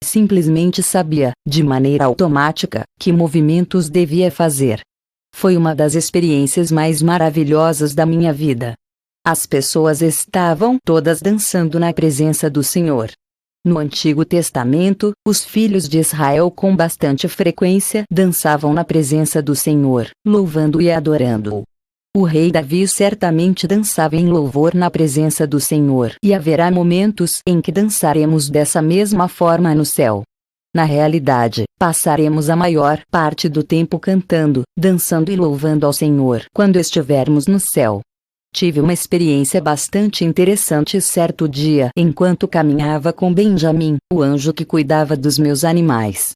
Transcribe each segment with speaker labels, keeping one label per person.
Speaker 1: Simplesmente sabia, de maneira automática, que movimentos devia fazer. Foi uma das experiências mais maravilhosas da minha vida. As pessoas estavam todas dançando na presença do Senhor. No Antigo Testamento, os filhos de Israel com bastante frequência dançavam na presença do Senhor, louvando e adorando-o. O rei Davi certamente dançava em louvor na presença do Senhor, e haverá momentos em que dançaremos dessa mesma forma no céu. Na realidade, passaremos a maior parte do tempo cantando, dançando e louvando ao Senhor quando estivermos no céu. Tive uma experiência bastante interessante certo dia enquanto caminhava com Benjamin, o anjo que cuidava dos meus animais.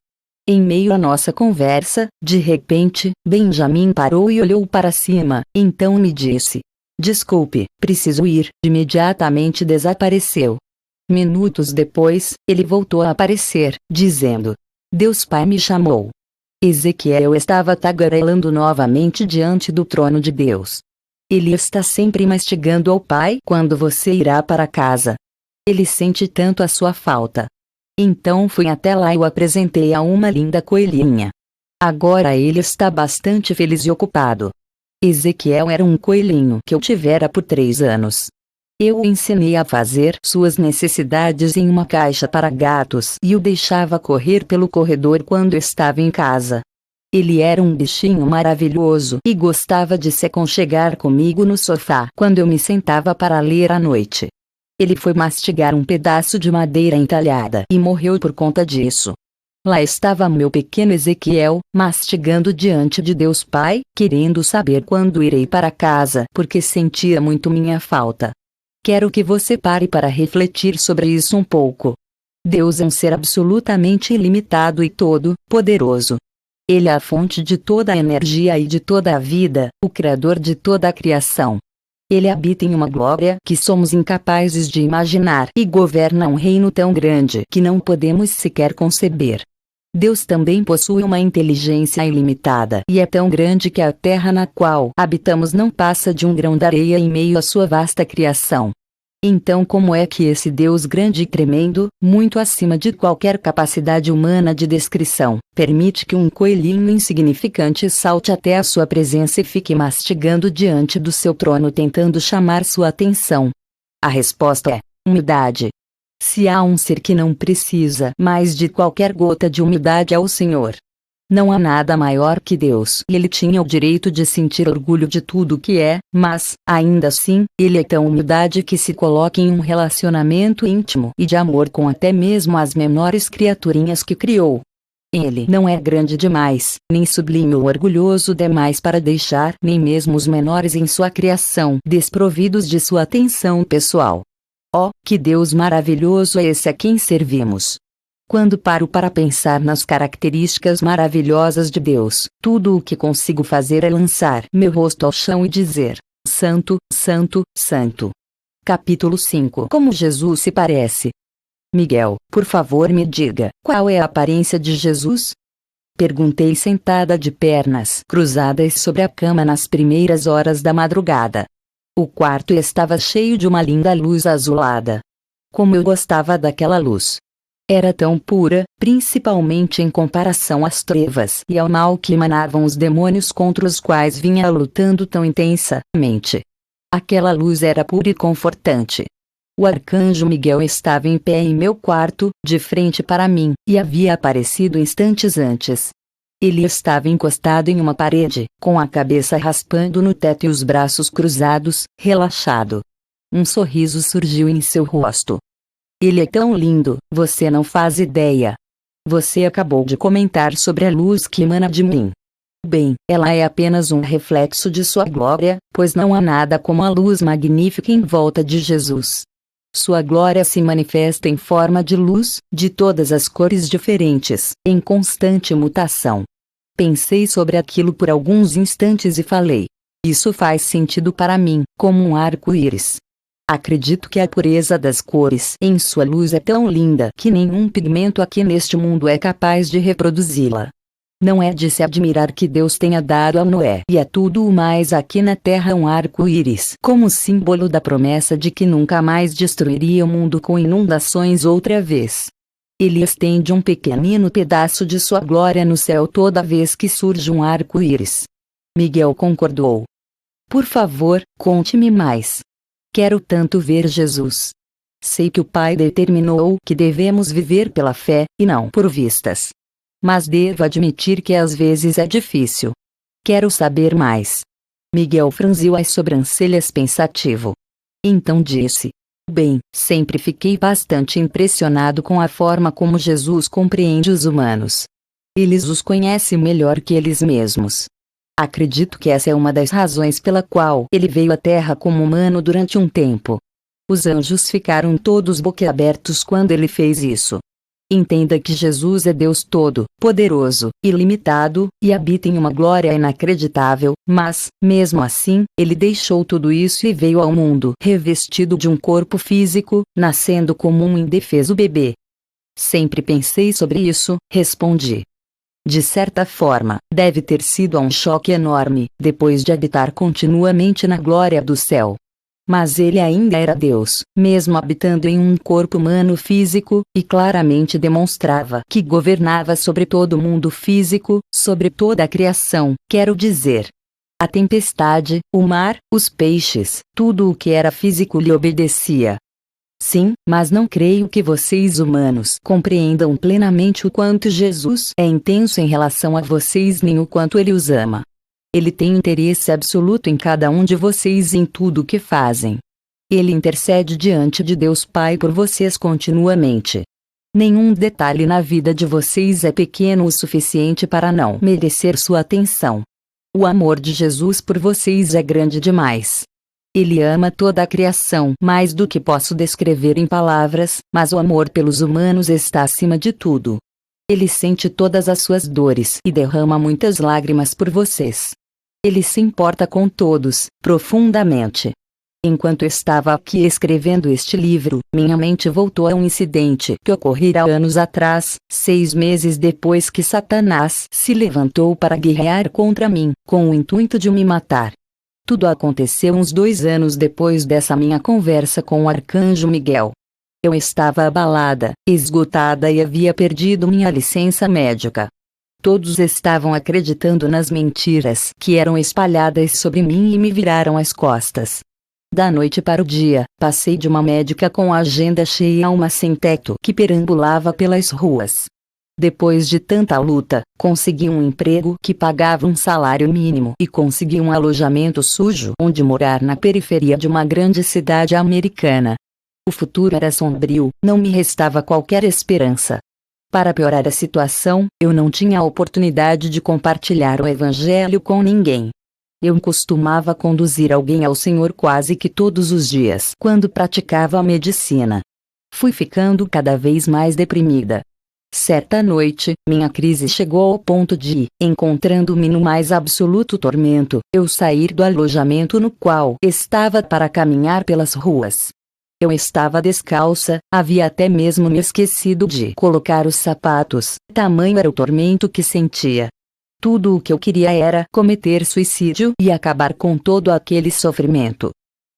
Speaker 1: Em meio à nossa conversa, de repente, Benjamin parou e olhou para cima, então me disse: "Desculpe, preciso ir", imediatamente desapareceu. Minutos depois, ele voltou a aparecer, dizendo: "Deus Pai me chamou". Ezequiel estava tagarelando novamente diante do trono de Deus. Ele está sempre mastigando ao Pai quando você irá para casa. Ele sente tanto a sua falta. Então fui até lá e o apresentei a uma linda coelhinha. Agora ele está bastante feliz e ocupado. Ezequiel era um coelhinho que eu tivera por 3 anos. Eu o ensinei a fazer suas necessidades em uma caixa para gatos e o deixava correr pelo corredor quando estava em casa. Ele era um bichinho maravilhoso e gostava de se aconchegar comigo no sofá quando eu me sentava para ler à noite. Ele foi mastigar um pedaço de madeira entalhada e morreu por conta disso. Lá estava meu pequeno Ezequiel, mastigando diante de Deus Pai, querendo saber quando irei para casa porque sentia muito minha falta. Quero que você pare para refletir sobre isso um pouco. Deus é um ser absolutamente ilimitado e todo-poderoso. Ele é a fonte de toda a energia e de toda a vida, o Criador de toda a criação. Ele habita em uma glória que somos incapazes de imaginar e governa um reino tão grande que não podemos sequer conceber. Deus também possui uma inteligência ilimitada e é tão grande que a terra na qual habitamos não passa de um grão de areia em meio à sua vasta criação. Então como é que esse Deus grande e tremendo, muito acima de qualquer capacidade humana de descrição, permite que um coelhinho insignificante salte até a sua presença e fique mastigando diante do seu trono tentando chamar sua atenção? A resposta é: umidade. Se há um ser que não precisa mais de qualquer gota de umidade é o Senhor. Não há nada maior que Deus e ele tinha o direito de sentir orgulho de tudo que é, mas, ainda assim, ele é tão humildade que se coloca em um relacionamento íntimo e de amor com até mesmo as menores criaturinhas que criou. Ele não é grande demais, nem sublime ou orgulhoso demais para deixar nem mesmo os menores em sua criação desprovidos de sua atenção pessoal. Oh, que Deus maravilhoso é esse a quem servimos! Quando paro para pensar nas características maravilhosas de Deus, tudo o que consigo fazer é lançar meu rosto ao chão e dizer: Santo, Santo, Santo. Capítulo 5. Como Jesus se parece? Miguel, por favor me diga, qual é a aparência de Jesus? Perguntei sentada de pernas cruzadas sobre a cama nas primeiras horas da madrugada. O quarto estava cheio de uma linda luz azulada. Como eu gostava daquela luz! Era tão pura, principalmente em comparação às trevas e ao mal que emanavam os demônios contra os quais vinha lutando tão intensamente. Aquela luz era pura e confortante. O arcanjo Miguel estava em pé em meu quarto, de frente para mim, e havia aparecido instantes antes. Ele estava encostado em uma parede, com a cabeça raspando no teto e os braços cruzados, relaxado. Um sorriso surgiu em seu rosto. Ele é tão lindo, você não faz ideia. Você acabou de comentar sobre a luz que emana de mim. Bem, ela é apenas um reflexo de sua glória, pois não há nada como a luz magnífica em volta de Jesus. Sua glória se manifesta em forma de luz, de todas as cores diferentes, em constante mutação. Pensei sobre aquilo por alguns instantes e falei: isso faz sentido para mim, como um arco-íris. Acredito que a pureza das cores em sua luz é tão linda que nenhum pigmento aqui neste mundo é capaz de reproduzi-la. Não é de se admirar que Deus tenha dado a Noé e a tudo o mais aqui na terra um arco-íris como símbolo da promessa de que nunca mais destruiria o mundo com inundações outra vez. Ele estende um pequenino pedaço de sua glória no céu toda vez que surge um arco-íris. Miguel concordou. Por favor, conte-me mais. Quero tanto ver Jesus. Sei que o Pai determinou que devemos viver pela fé, e não por vistas. Mas devo admitir que às vezes é difícil. Quero saber mais. Miguel franziu as sobrancelhas pensativo. Então disse: Bem, sempre fiquei bastante impressionado com a forma como Jesus compreende os humanos. Eles os conhecem melhor que eles mesmos. Acredito que essa é uma das razões pela qual ele veio à Terra como humano durante um tempo. Os anjos ficaram todos boquiabertos quando ele fez isso. Entenda que Jesus é Deus todo-poderoso, ilimitado, e habita em uma glória inacreditável, mas, mesmo assim, ele deixou tudo isso e veio ao mundo revestido de um corpo físico, nascendo como um indefeso bebê. Sempre pensei sobre isso, respondi. De certa forma, deve ter sido um choque enorme, depois de habitar continuamente na glória do céu. Mas ele ainda era Deus, mesmo habitando em um corpo humano físico, e claramente demonstrava que governava sobre todo o mundo físico, sobre toda a criação, quero dizer. A tempestade, o mar, os peixes, tudo o que era físico lhe obedecia. Sim, mas não creio que vocês humanos compreendam plenamente o quanto Jesus é intenso em relação a vocês nem o quanto ele os ama. Ele tem interesse absoluto em cada um de vocês e em tudo o que fazem. Ele intercede diante de Deus Pai por vocês continuamente. Nenhum detalhe na vida de vocês é pequeno o suficiente para não merecer sua atenção. O amor de Jesus por vocês é grande demais. Ele ama toda a criação mais do que posso descrever em palavras, mas o amor pelos humanos está acima de tudo. Ele sente todas as suas dores e derrama muitas lágrimas por vocês. Ele se importa com todos, profundamente. Enquanto estava aqui escrevendo este livro, minha mente voltou a um incidente que ocorrera anos atrás, 6 meses depois que Satanás se levantou para guerrear contra mim, com o intuito de me matar. Tudo aconteceu uns 2 anos depois dessa minha conversa com o arcanjo Miguel. Eu estava abalada, esgotada e havia perdido minha licença médica. Todos estavam acreditando nas mentiras que eram espalhadas sobre mim e me viraram as costas. Da noite para o dia, passei de uma médica com a agenda cheia a uma sem-teto que perambulava pelas ruas. Depois de tanta luta, consegui um emprego que pagava um salário mínimo e consegui um alojamento sujo onde morar na periferia de uma grande cidade americana. O futuro era sombrio, não me restava qualquer esperança. Para piorar a situação, eu não tinha a oportunidade de compartilhar o Evangelho com ninguém. Eu costumava conduzir alguém ao Senhor quase que todos os dias quando praticava a medicina. Fui ficando cada vez mais deprimida. Certa noite, minha crise chegou ao ponto de, encontrando-me no mais absoluto tormento, eu sair do alojamento no qual estava para caminhar pelas ruas. Eu estava descalça, havia até mesmo me esquecido de colocar os sapatos, tamanho era o tormento que sentia. Tudo o que eu queria era cometer suicídio e acabar com todo aquele sofrimento.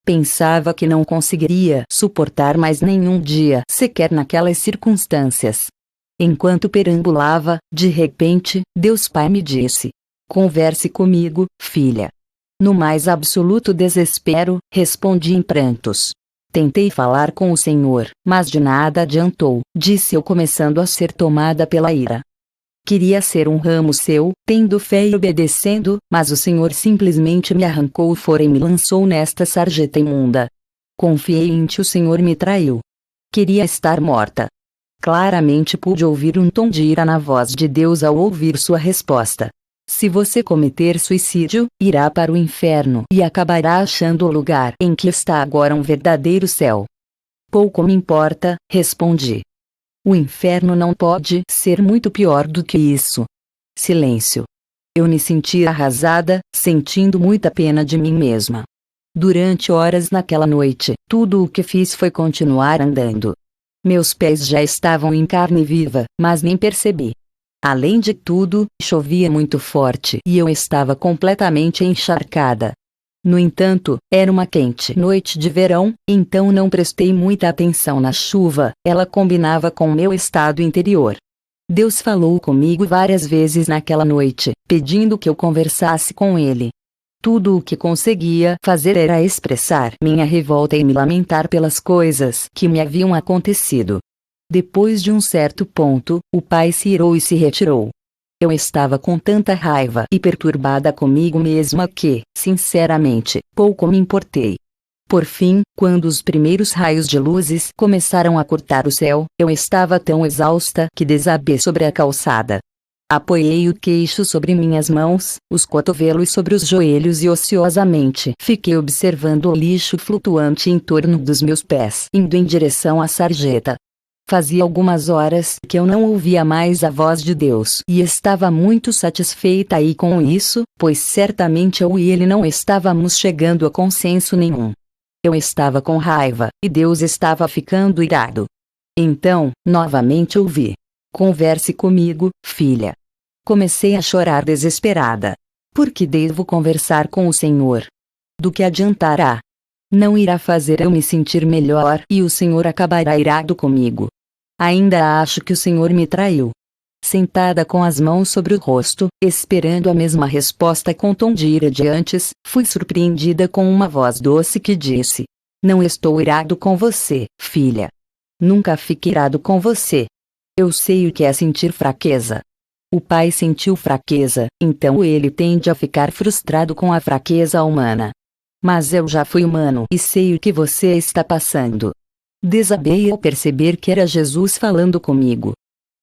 Speaker 1: Pensava que não conseguiria suportar mais nenhum dia sequer naquelas circunstâncias. Enquanto perambulava, de repente, Deus Pai me disse: "Converse comigo, filha." No mais absoluto desespero, respondi em prantos. Tentei falar com o Senhor, mas de nada adiantou, disse eu começando a ser tomada pela ira. Queria ser um ramo seu, tendo fé e obedecendo, mas o Senhor simplesmente me arrancou fora e me lançou nesta sarjeta imunda. Confiei em ti, o Senhor me traiu. Queria estar morta. Claramente pude ouvir um tom de ira na voz de Deus ao ouvir sua resposta. Se você cometer suicídio, irá para o inferno e acabará achando o lugar em que está agora um verdadeiro céu. Pouco me importa, respondi. O inferno não pode ser muito pior do que isso. Silêncio. Eu me senti arrasada, sentindo muita pena de mim mesma. Durante horas naquela noite, tudo o que fiz foi continuar andando. Meus pés já estavam em carne viva, mas nem percebi. Além de tudo, chovia muito forte e eu estava completamente encharcada. No entanto, era uma quente noite de verão, então não prestei muita atenção na chuva, ela combinava com meu estado interior. Deus falou comigo várias vezes naquela noite, pedindo que eu conversasse com Ele. Tudo o que conseguia fazer era expressar minha revolta e me lamentar pelas coisas que me haviam acontecido. Depois de um certo ponto, o pai se irou e se retirou. Eu estava com tanta raiva e perturbada comigo mesma que, sinceramente, pouco me importei. Por fim, quando os primeiros raios de luzes começaram a cortar o céu, eu estava tão exausta que desabei sobre a calçada. Apoiei o queixo sobre minhas mãos, os cotovelos sobre os joelhos e ociosamente fiquei observando o lixo flutuante em torno dos meus pés, indo em direção à sarjeta. Fazia algumas horas que eu não ouvia mais a voz de Deus e estava muito satisfeita aí com isso, pois certamente eu e ele não estávamos chegando a consenso nenhum. Eu estava com raiva, e Deus estava ficando irado. Então, novamente ouvi: "Converse comigo, filha." Comecei a chorar desesperada. Por que devo conversar com o Senhor? Do que adiantará? Não irá fazer eu me sentir melhor e o Senhor acabará irado comigo. Ainda acho que o Senhor me traiu. Sentada com as mãos sobre o rosto, esperando a mesma resposta com tom de ira de antes, fui surpreendida com uma voz doce que disse: "Não estou irado com você, filha. Nunca fiquei irado com você. Eu sei o que é sentir fraqueza." O pai sentiu fraqueza, então ele tende a ficar frustrado com a fraqueza humana. Mas eu já fui humano e sei o que você está passando. Desabei ao perceber que era Jesus falando comigo.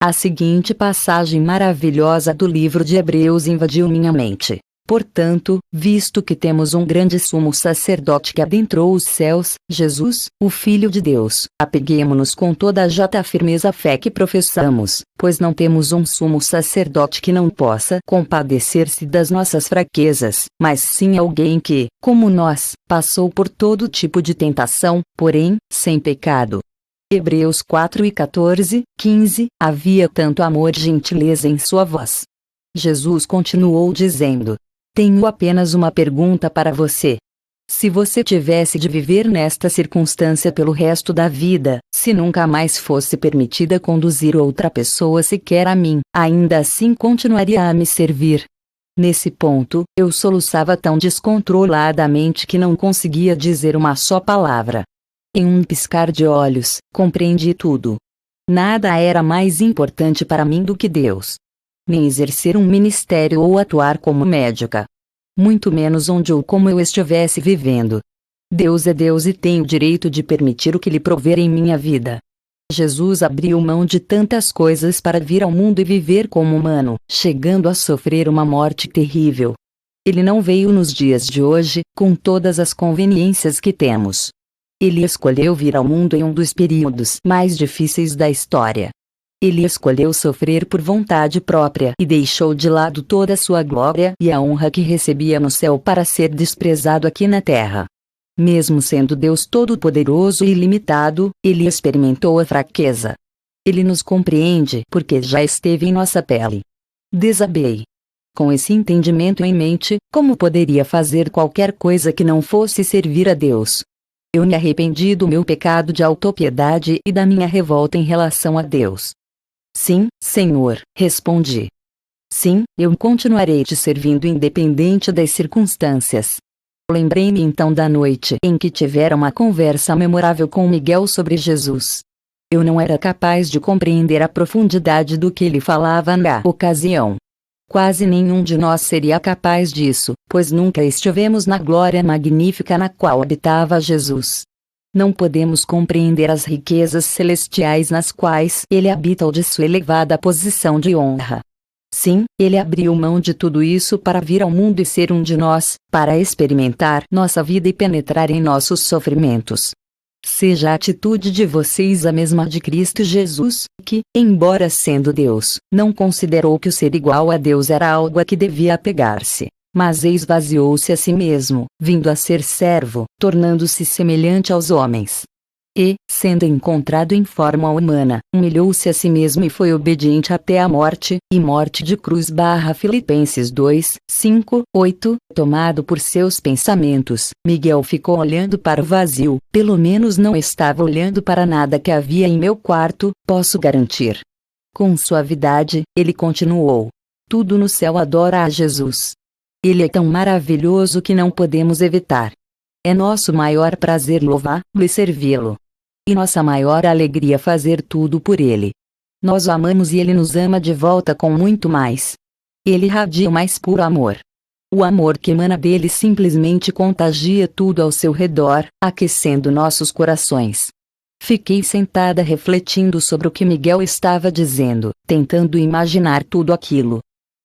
Speaker 1: A seguinte passagem maravilhosa do livro de Hebreus invadiu minha mente. Portanto, visto que temos um grande sumo sacerdote que adentrou os céus, Jesus, o Filho de Deus, apeguemo-nos com toda a firmeza à fé que professamos, pois não temos um sumo sacerdote que não possa compadecer-se das nossas fraquezas, mas sim alguém que, como nós, passou por todo tipo de tentação, porém, sem pecado. Hebreus 4:14, 15, havia tanto amor e gentileza em sua voz. Jesus continuou dizendo: "Tenho apenas uma pergunta para você. Se você tivesse de viver nesta circunstância pelo resto da vida, se nunca mais fosse permitida conduzir outra pessoa sequer a mim, ainda assim continuaria a me servir?" Nesse ponto, eu soluçava tão descontroladamente que não conseguia dizer uma só palavra. Em um piscar de olhos, compreendi tudo. Nada era mais importante para mim do que Deus. Nem exercer um ministério ou atuar como médica. Muito menos onde ou como eu estivesse vivendo. Deus é Deus e tem o direito de permitir o que lhe prover em minha vida. Jesus abriu mão de tantas coisas para vir ao mundo e viver como humano, chegando a sofrer uma morte terrível. Ele não veio nos dias de hoje, com todas as conveniências que temos. Ele escolheu vir ao mundo em um dos períodos mais difíceis da história. Ele escolheu sofrer por vontade própria e deixou de lado toda a sua glória e a honra que recebia no céu para ser desprezado aqui na terra. Mesmo sendo Deus todo-poderoso e ilimitado, ele experimentou a fraqueza. Ele nos compreende porque já esteve em nossa pele. Desabei. Com esse entendimento em mente, como poderia fazer qualquer coisa que não fosse servir a Deus? Eu me arrependi do meu pecado de autopiedade e da minha revolta em relação a Deus. "Sim, Senhor", respondi. "Sim, eu continuarei te servindo independente das circunstâncias." Lembrei-me então da noite em que tivera uma conversa memorável com Miguel sobre Jesus. Eu não era capaz de compreender a profundidade do que ele falava na ocasião. Quase nenhum de nós seria capaz disso, pois nunca estivemos na glória magnífica na qual habitava Jesus. Não podemos compreender as riquezas celestiais nas quais ele habita ou de sua elevada posição de honra. Sim, ele abriu mão de tudo isso para vir ao mundo e ser um de nós, para experimentar nossa vida e penetrar em nossos sofrimentos. Seja a atitude de vocês a mesma de Cristo Jesus, que, embora sendo Deus, não considerou que o ser igual a Deus era algo a que devia apegar-se, mas esvaziou-se a si mesmo, vindo a ser servo, tornando-se semelhante aos homens. e, sendo encontrado em forma humana, humilhou-se a si mesmo e foi obediente até a morte, e morte de cruz. Filipenses 2, 5, 8. Tomado por seus pensamentos, Miguel ficou olhando para o vazio, pelo menos não estava olhando para nada que havia em meu quarto, posso garantir. Com suavidade, ele continuou: tudo no céu adora a Jesus. Ele é tão maravilhoso que não podemos evitar. É nosso maior prazer louvá-lo e servi-lo. E nossa maior alegria fazer tudo por ele. Nós o amamos e ele nos ama de volta com muito mais. Ele irradia o mais puro amor. O amor que emana dele simplesmente contagia tudo ao seu redor, aquecendo nossos corações. Fiquei sentada refletindo sobre o que Miguel estava dizendo, tentando imaginar tudo aquilo.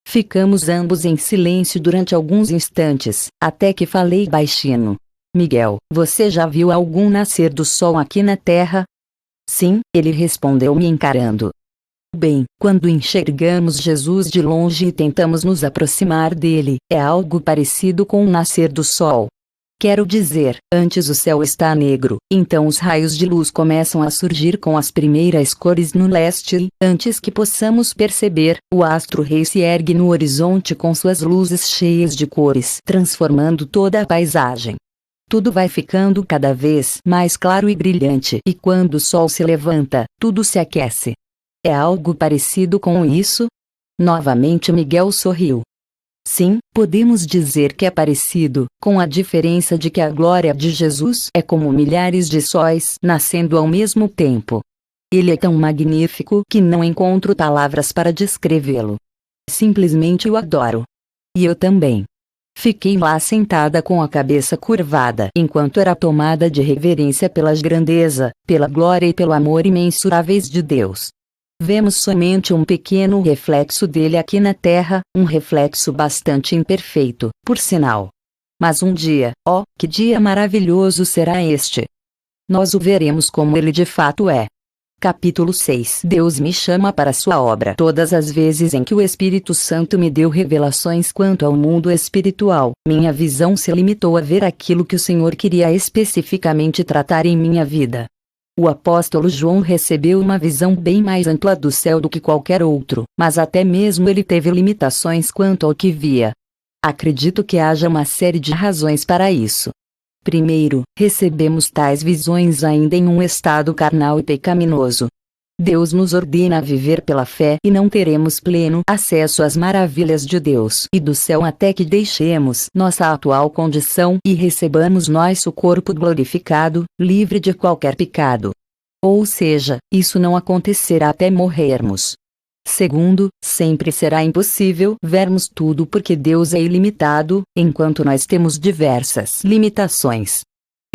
Speaker 1: Ficamos ambos em silêncio durante alguns instantes, até que falei baixinho: Miguel, você já viu algum nascer do sol aqui na Terra? Sim, ele respondeu me encarando. Bem, quando enxergamos Jesus de longe e tentamos nos aproximar dele, é algo parecido com o nascer do sol. Quero dizer, antes o céu está negro, então os raios de luz começam a surgir com as primeiras cores no leste e, antes que possamos perceber, o astro-rei se ergue no horizonte com suas luzes cheias de cores, transformando toda a paisagem. Tudo vai ficando cada vez mais claro e brilhante, e quando o sol se levanta, tudo se aquece. É algo parecido com isso? Novamente Miguel sorriu. Sim, podemos dizer que é parecido, com a diferença de que a glória de Jesus é como milhares de sóis nascendo ao mesmo tempo. Ele é tão magnífico que não encontro palavras para descrevê-lo. Simplesmente o adoro. E eu também. Fiquei lá sentada com a cabeça curvada enquanto era tomada de reverência pela grandeza, pela glória e pelo amor imensuráveis de Deus. Vemos somente um pequeno reflexo dele aqui na Terra, um reflexo bastante imperfeito, por sinal. Mas um dia, oh, que dia maravilhoso será este! Nós o veremos como ele de fato é. Capítulo 6. Deus me chama para sua obra. Todas as vezes em que o Espírito Santo me deu revelações quanto ao mundo espiritual, minha visão se limitou a ver aquilo que o Senhor queria especificamente tratar em minha vida. O apóstolo João recebeu uma visão bem mais ampla do céu do que qualquer outro, mas até mesmo ele teve limitações quanto ao que via. Acredito que haja uma série de razões para isso. Primeiro, recebemos tais visões ainda em um estado carnal e pecaminoso. Deus nos ordena a viver pela fé e não teremos pleno acesso às maravilhas de Deus e do céu até que deixemos nossa atual condição e recebamos nosso corpo glorificado, livre de qualquer pecado. Ou seja, isso não acontecerá até morrermos. Segundo, sempre será impossível vermos tudo porque Deus é ilimitado, enquanto nós temos diversas limitações.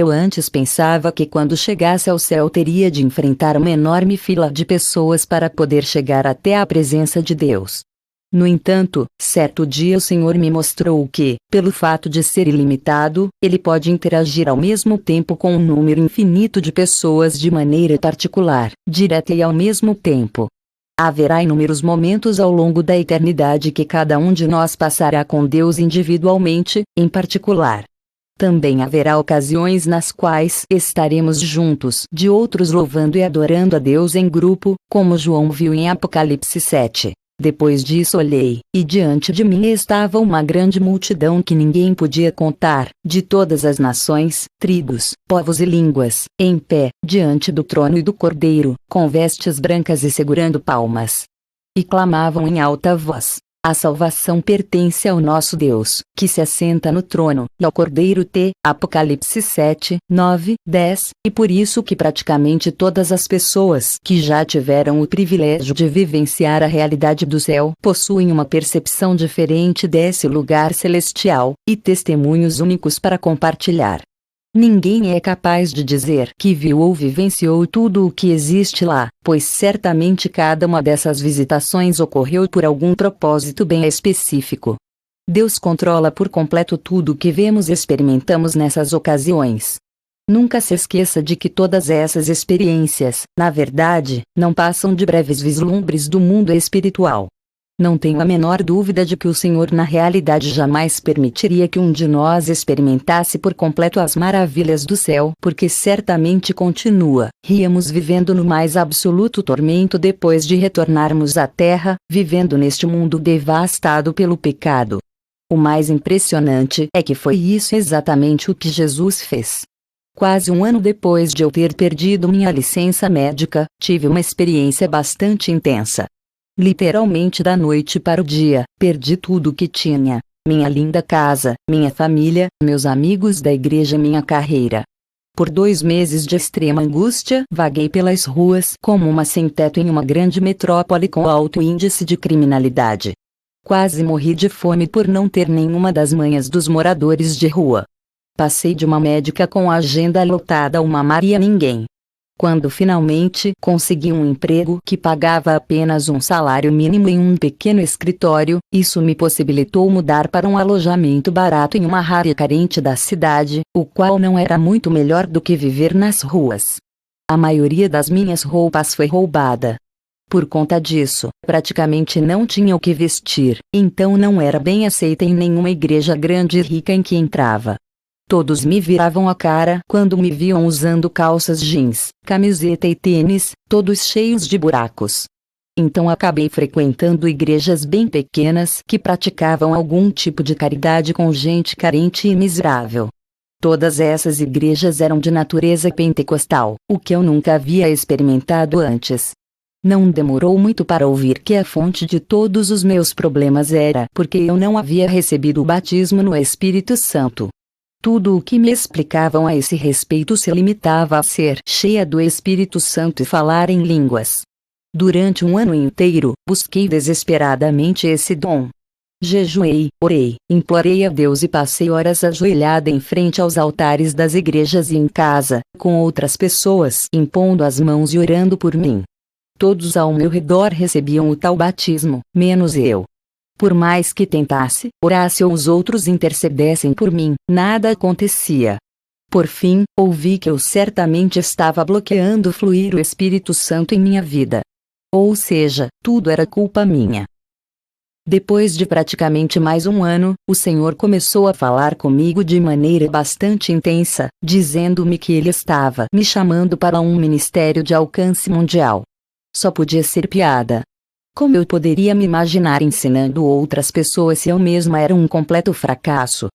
Speaker 1: Eu antes pensava que quando chegasse ao céu teria de enfrentar uma enorme fila de pessoas para poder chegar até a presença de Deus. No entanto, certo dia o Senhor me mostrou que, pelo fato de ser ilimitado, Ele pode interagir ao mesmo tempo com um número infinito de pessoas de maneira particular, direta e ao mesmo tempo. Haverá inúmeros momentos ao longo da eternidade que cada um de nós passará com Deus individualmente, em particular. Também haverá ocasiões nas quais estaremos juntos de outros louvando e adorando a Deus em grupo, como João viu em Apocalipse 7. Depois disso olhei, e diante de mim estava uma grande multidão que ninguém podia contar, de todas as nações, tribos, povos e línguas, em pé, diante do trono e do Cordeiro, com vestes brancas e segurando palmas. E clamavam em alta voz: a salvação pertence ao nosso Deus, que se assenta no trono, e ao Cordeiro. Apocalipse 7, 9, 10, e por isso que praticamente todas as pessoas que já tiveram o privilégio de vivenciar a realidade do céu possuem uma percepção diferente desse lugar celestial, e testemunhos únicos para compartilhar. Ninguém é capaz de dizer que viu ou vivenciou tudo o que existe lá, pois certamente cada uma dessas visitações ocorreu por algum propósito bem específico. Deus controla por completo tudo o que vemos e experimentamos nessas ocasiões. Nunca se esqueça de que todas essas experiências, na verdade, não passam de breves vislumbres do mundo espiritual. Não tenho a menor dúvida de que o Senhor na realidade jamais permitiria que um de nós experimentasse por completo as maravilhas do céu, porque certamente ríamos vivendo no mais absoluto tormento depois de retornarmos à terra, vivendo neste mundo devastado pelo pecado. O mais impressionante é que foi isso exatamente o que Jesus fez. Quase um ano depois de eu ter perdido minha licença médica, tive uma experiência bastante intensa. Literalmente da noite para o dia, perdi tudo o que tinha: minha linda casa, minha família, meus amigos da igreja e minha carreira. Por 2 meses de extrema angústia, vaguei pelas ruas como uma sem-teto em uma grande metrópole com alto índice de criminalidade. Quase morri de fome por não ter nenhuma das manhas dos moradores de rua. Passei de uma médica com a agenda lotada a uma Maria Ninguém. Quando finalmente consegui um emprego que pagava apenas um salário mínimo em um pequeno escritório, isso me possibilitou mudar para um alojamento barato em uma área carente da cidade, o qual não era muito melhor do que viver nas ruas. A maioria das minhas roupas foi roubada. Por conta disso, praticamente não tinha o que vestir, então não era bem aceita em nenhuma igreja grande e rica em que entrava. Todos me viravam a cara quando me viam usando calças jeans, camiseta e tênis, todos cheios de buracos. Então acabei frequentando igrejas bem pequenas que praticavam algum tipo de caridade com gente carente e miserável. Todas essas igrejas eram de natureza pentecostal, o que eu nunca havia experimentado antes. Não demorou muito para ouvir que a fonte de todos os meus problemas era porque eu não havia recebido o batismo no Espírito Santo. Tudo o que me explicavam a esse respeito se limitava a ser cheia do Espírito Santo e falar em línguas. Durante um ano inteiro, busquei desesperadamente esse dom. Jejuei, orei, implorei a Deus e passei horas ajoelhada em frente aos altares das igrejas e em casa, com outras pessoas, impondo as mãos e orando por mim. Todos ao meu redor recebiam o tal batismo, menos eu. Por mais que tentasse, orasse ou os outros intercedessem por mim, nada acontecia. Por fim, ouvi que eu certamente estava bloqueando fluir o Espírito Santo em minha vida. Ou seja, tudo era culpa minha. Depois de praticamente mais um ano, o Senhor começou a falar comigo de maneira bastante intensa, dizendo-me que Ele estava me chamando para um ministério de alcance mundial. Só podia ser piada. Como eu poderia me imaginar ensinando outras pessoas se eu mesma era um completo fracasso?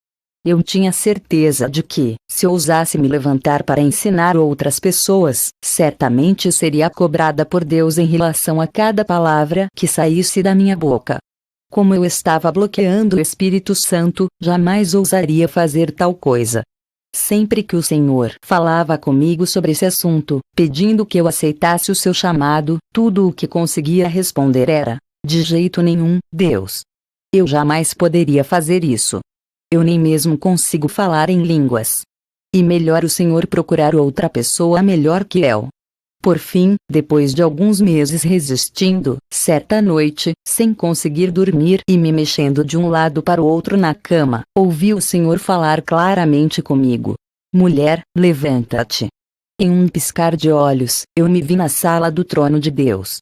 Speaker 1: Eu tinha certeza de que, se ousasse me levantar para ensinar outras pessoas, certamente seria cobrada por Deus em relação a cada palavra que saísse da minha boca. Como eu estava bloqueando o Espírito Santo, jamais ousaria fazer tal coisa. Sempre que o Senhor falava comigo sobre esse assunto, pedindo que eu aceitasse o seu chamado, tudo o que conseguia responder era: de jeito nenhum, Deus. Eu jamais poderia fazer isso. Eu nem mesmo consigo falar em línguas. E melhor o Senhor procurar outra pessoa melhor que eu. Por fim, depois de alguns meses resistindo, certa noite, sem conseguir dormir e me mexendo de um lado para o outro na cama, ouvi o Senhor falar claramente comigo: mulher, levanta-te. Em um piscar de olhos, eu me vi na sala do trono de Deus.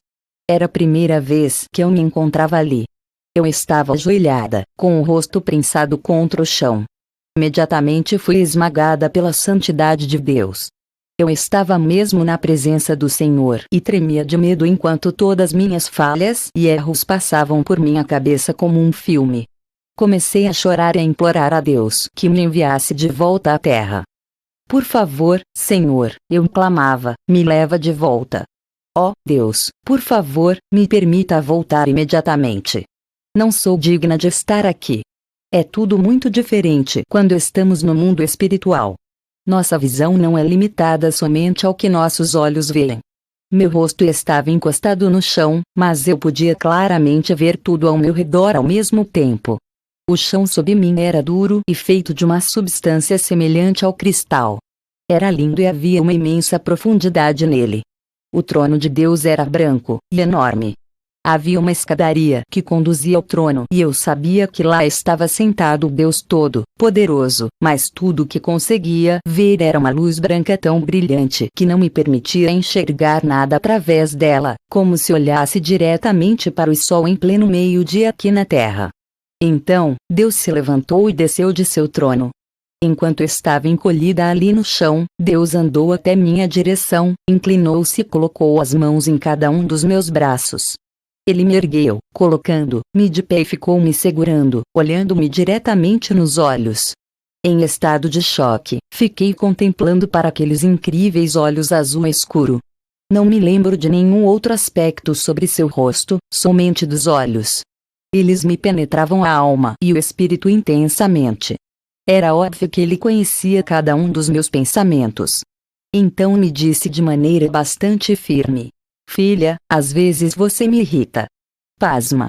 Speaker 1: Era a primeira vez que eu me encontrava ali. Eu estava ajoelhada, com o rosto prensado contra o chão. Imediatamente fui esmagada pela santidade de Deus. Eu estava mesmo na presença do Senhor e tremia de medo enquanto todas minhas falhas e erros passavam por minha cabeça como um filme. Comecei a chorar e a implorar a Deus que me enviasse de volta à terra. Por favor, Senhor, eu clamava, me leva de volta. Ó Deus, por favor, me permita voltar imediatamente. Não sou digna de estar aqui. É tudo muito diferente quando estamos no mundo espiritual. Nossa visão não é limitada somente ao que nossos olhos veem. Meu rosto estava encostado no chão, mas eu podia claramente ver tudo ao meu redor ao mesmo tempo. O chão sob mim era duro e feito de uma substância semelhante ao cristal. Era lindo e havia uma imensa profundidade nele. O trono de Deus era branco e enorme. Havia uma escadaria que conduzia ao trono e eu sabia que lá estava sentado o Deus Todo-Poderoso, mas tudo o que conseguia ver era uma luz branca tão brilhante que não me permitia enxergar nada através dela, como se olhasse diretamente para o sol em pleno meio-dia aqui na terra. Então, Deus se levantou e desceu de seu trono. Enquanto estava encolhida ali no chão, Deus andou até minha direção, inclinou-se e colocou as mãos em cada um dos meus braços. Ele me ergueu, colocando-me de pé e ficou me segurando, olhando-me diretamente nos olhos. Em estado de choque, fiquei contemplando para aqueles incríveis olhos azul escuro. Não me lembro de nenhum outro aspecto sobre seu rosto, somente dos olhos. Eles me penetravam a alma e o espírito intensamente. Era óbvio que ele conhecia cada um dos meus pensamentos. Então me disse de maneira bastante firme: filha, às vezes você me irrita. Pasma.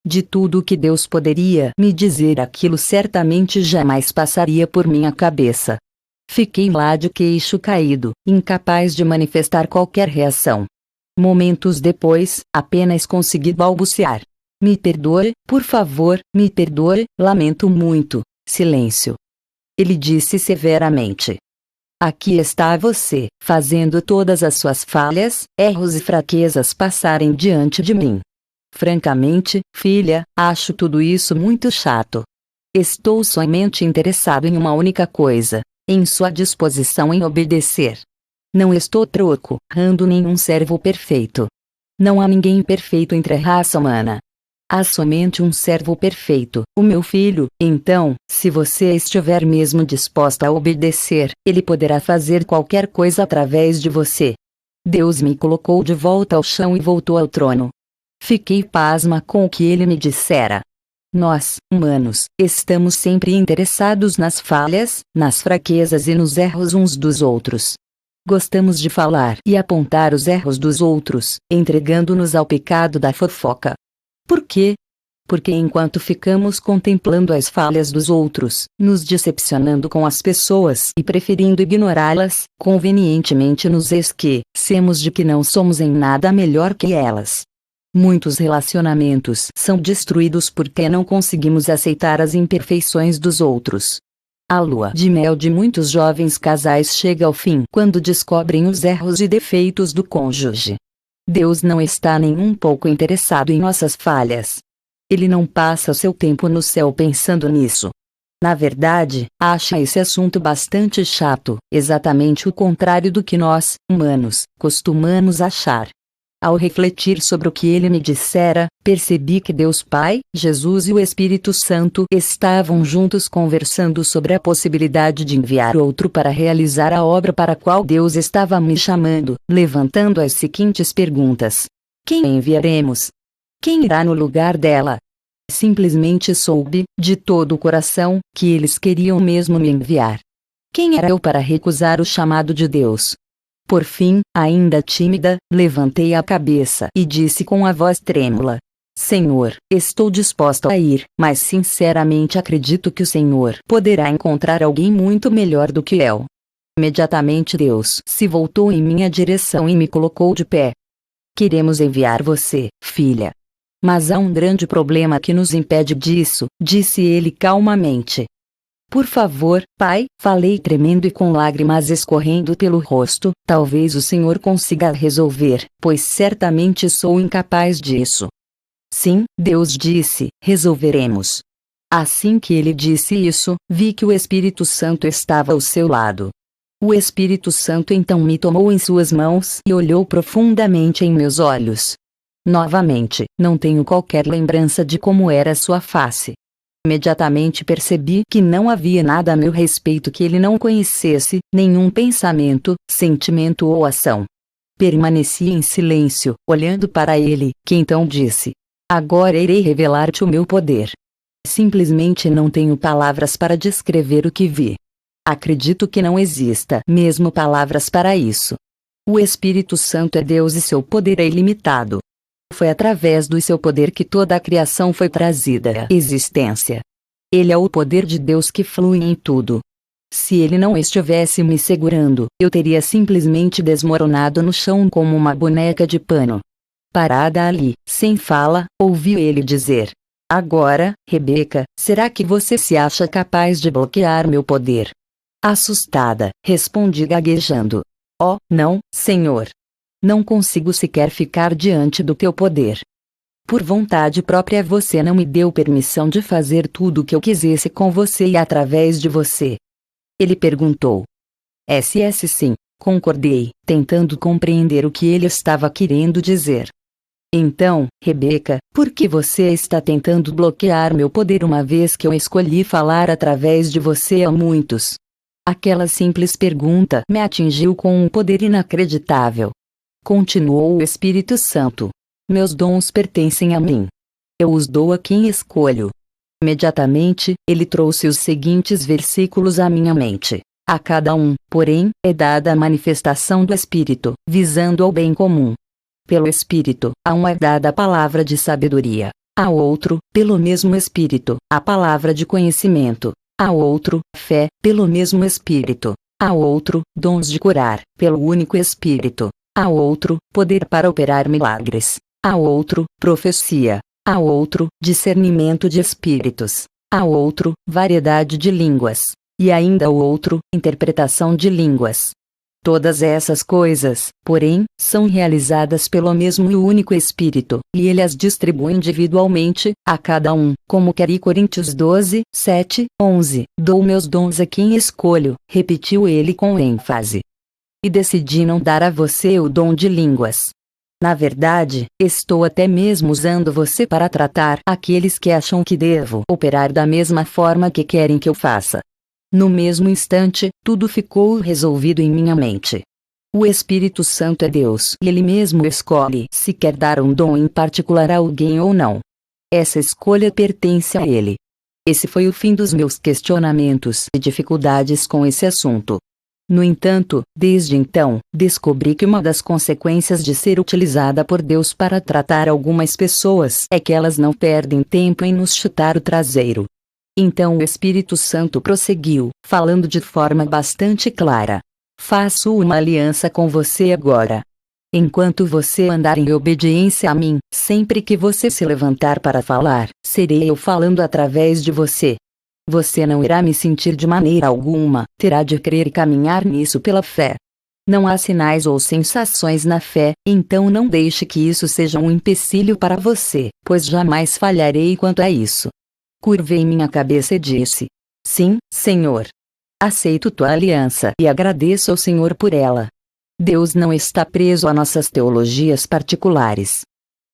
Speaker 1: De tudo o que Deus poderia me dizer, aquilo certamente jamais passaria por minha cabeça. Fiquei lá de queixo caído, incapaz de manifestar qualquer reação. Momentos depois, apenas consegui balbuciar: me perdoe, por favor, me perdoe, lamento muito. Silêncio. Ele disse severamente: aqui está você, fazendo todas as suas falhas, erros e fraquezas passarem diante de mim. Francamente, filha, acho tudo isso muito chato. Estou somente interessado em uma única coisa: em sua disposição em obedecer. Não estou procurando nenhum servo perfeito. Não há ninguém perfeito entre a raça humana. Há somente um servo perfeito, o meu filho. Então, se você estiver mesmo disposta a obedecer, ele poderá fazer qualquer coisa através de você. Deus me colocou de volta ao chão e voltou ao trono. Fiquei pasma com o que ele me dissera. Nós, humanos, estamos sempre interessados nas falhas, nas fraquezas e nos erros uns dos outros. Gostamos de falar e apontar os erros dos outros, entregando-nos ao pecado da fofoca. Por quê? Porque enquanto ficamos contemplando as falhas dos outros, nos decepcionando com as pessoas e preferindo ignorá-las, convenientemente nos esquecemos de que não somos em nada melhor que elas. Muitos relacionamentos são destruídos porque não conseguimos aceitar as imperfeições dos outros. A lua de mel de muitos jovens casais chega ao fim quando descobrem os erros e defeitos do cônjuge. Deus não está nem um pouco interessado em nossas falhas. Ele não passa seu tempo no céu pensando nisso. Na verdade, acha esse assunto bastante chato, exatamente o contrário do que nós, humanos, costumamos achar. Ao refletir sobre o que ele me dissera, percebi que Deus Pai, Jesus e o Espírito Santo estavam juntos conversando sobre a possibilidade de enviar outro para realizar a obra para a qual Deus estava me chamando, levantando as seguintes perguntas: quem enviaremos? Quem irá no lugar dela? Simplesmente soube, de todo o coração, que eles queriam mesmo me enviar. Quem era eu para recusar o chamado de Deus? Por fim, ainda tímida, levantei a cabeça e disse com a voz trêmula: Senhor, estou disposta a ir, mas sinceramente acredito que o Senhor poderá encontrar alguém muito melhor do que eu. Imediatamente Deus se voltou em minha direção e me colocou de pé. Queremos enviar você, filha. Mas há um grande problema que nos impede disso, disse ele calmamente. Por favor, pai, falei tremendo e com lágrimas escorrendo pelo rosto, talvez o Senhor consiga resolver, pois certamente sou incapaz disso. Sim, Deus disse, resolveremos. Assim que ele disse isso, vi que o Espírito Santo estava ao seu lado. O Espírito Santo então me tomou em suas mãos e olhou profundamente em meus olhos. Novamente, não tenho qualquer lembrança de como era sua face. Imediatamente percebi que não havia nada a meu respeito que ele não conhecesse, nenhum pensamento, sentimento ou ação. Permaneci em silêncio, olhando para ele, que então disse: Agora irei revelar-te o meu poder. Simplesmente não tenho palavras para descrever o que vi. Acredito que não exista mesmo palavras para isso. O Espírito Santo é Deus e seu poder é ilimitado. Foi através do seu poder que toda a criação foi trazida à existência. Ele é o poder de Deus que flui em tudo. Se ele não estivesse me segurando, eu teria simplesmente desmoronado no chão como uma boneca de pano. Parada ali, sem fala, ouvi ele dizer: agora, Rebeca, será que você se acha capaz de bloquear meu poder? Assustada, respondi gaguejando: oh, não, Senhor. Não consigo sequer ficar diante do teu poder. Por vontade própria você não me deu permissão de fazer tudo o que eu quisesse com você e através de você. Ele perguntou. SS sim, concordei, tentando compreender o que ele estava querendo dizer. Então, Rebeca, por que você está tentando bloquear meu poder uma vez que eu escolhi falar através de você a muitos? Aquela simples pergunta me atingiu com um poder inacreditável. Continuou o Espírito Santo. Meus dons pertencem a mim. Eu os dou a quem escolho. Imediatamente, ele trouxe os seguintes versículos à minha mente. A cada um, porém, é dada a manifestação do Espírito, visando ao bem comum. Pelo Espírito, a um é dada a palavra de sabedoria. Ao outro, pelo mesmo Espírito, a palavra de conhecimento. Ao outro, fé, pelo mesmo Espírito. Ao outro, dons de curar, pelo único Espírito. Ao outro, poder para operar milagres. Ao outro, profecia. Ao outro, discernimento de espíritos. Ao outro, variedade de línguas. E ainda ao outro, interpretação de línguas. Todas essas coisas, porém, são realizadas pelo mesmo e único Espírito, e ele as distribui individualmente, a cada um, como quer. E Coríntios 12, 7, 11, dou meus dons a quem escolho, repetiu ele com ênfase. E decidi não dar a você o dom de línguas. Na verdade, estou até mesmo usando você para tratar aqueles que acham que devo operar da mesma forma que querem que eu faça. No mesmo instante, tudo ficou resolvido em minha mente. O Espírito Santo é Deus e Ele mesmo escolhe se quer dar um dom em particular a alguém ou não. Essa escolha pertence a Ele. Esse foi o fim dos meus questionamentos e dificuldades com esse assunto. No entanto, desde então, descobri que uma das consequências de ser utilizada por Deus para tratar algumas pessoas é que elas não perdem tempo em nos chutar o traseiro. Então o Espírito Santo prosseguiu, falando de forma bastante clara. Faço uma aliança com você agora. Enquanto você andar em obediência a mim, sempre que você se levantar para falar, serei eu falando através de você. Você não irá me sentir de maneira alguma, terá de crer e caminhar nisso pela fé. Não há sinais ou sensações na fé, então não deixe que isso seja um empecilho para você, pois jamais falharei quanto a isso. Curvei minha cabeça e disse: sim, Senhor. Aceito tua aliança e agradeço ao Senhor por ela. Deus não está preso a nossas teologias particulares.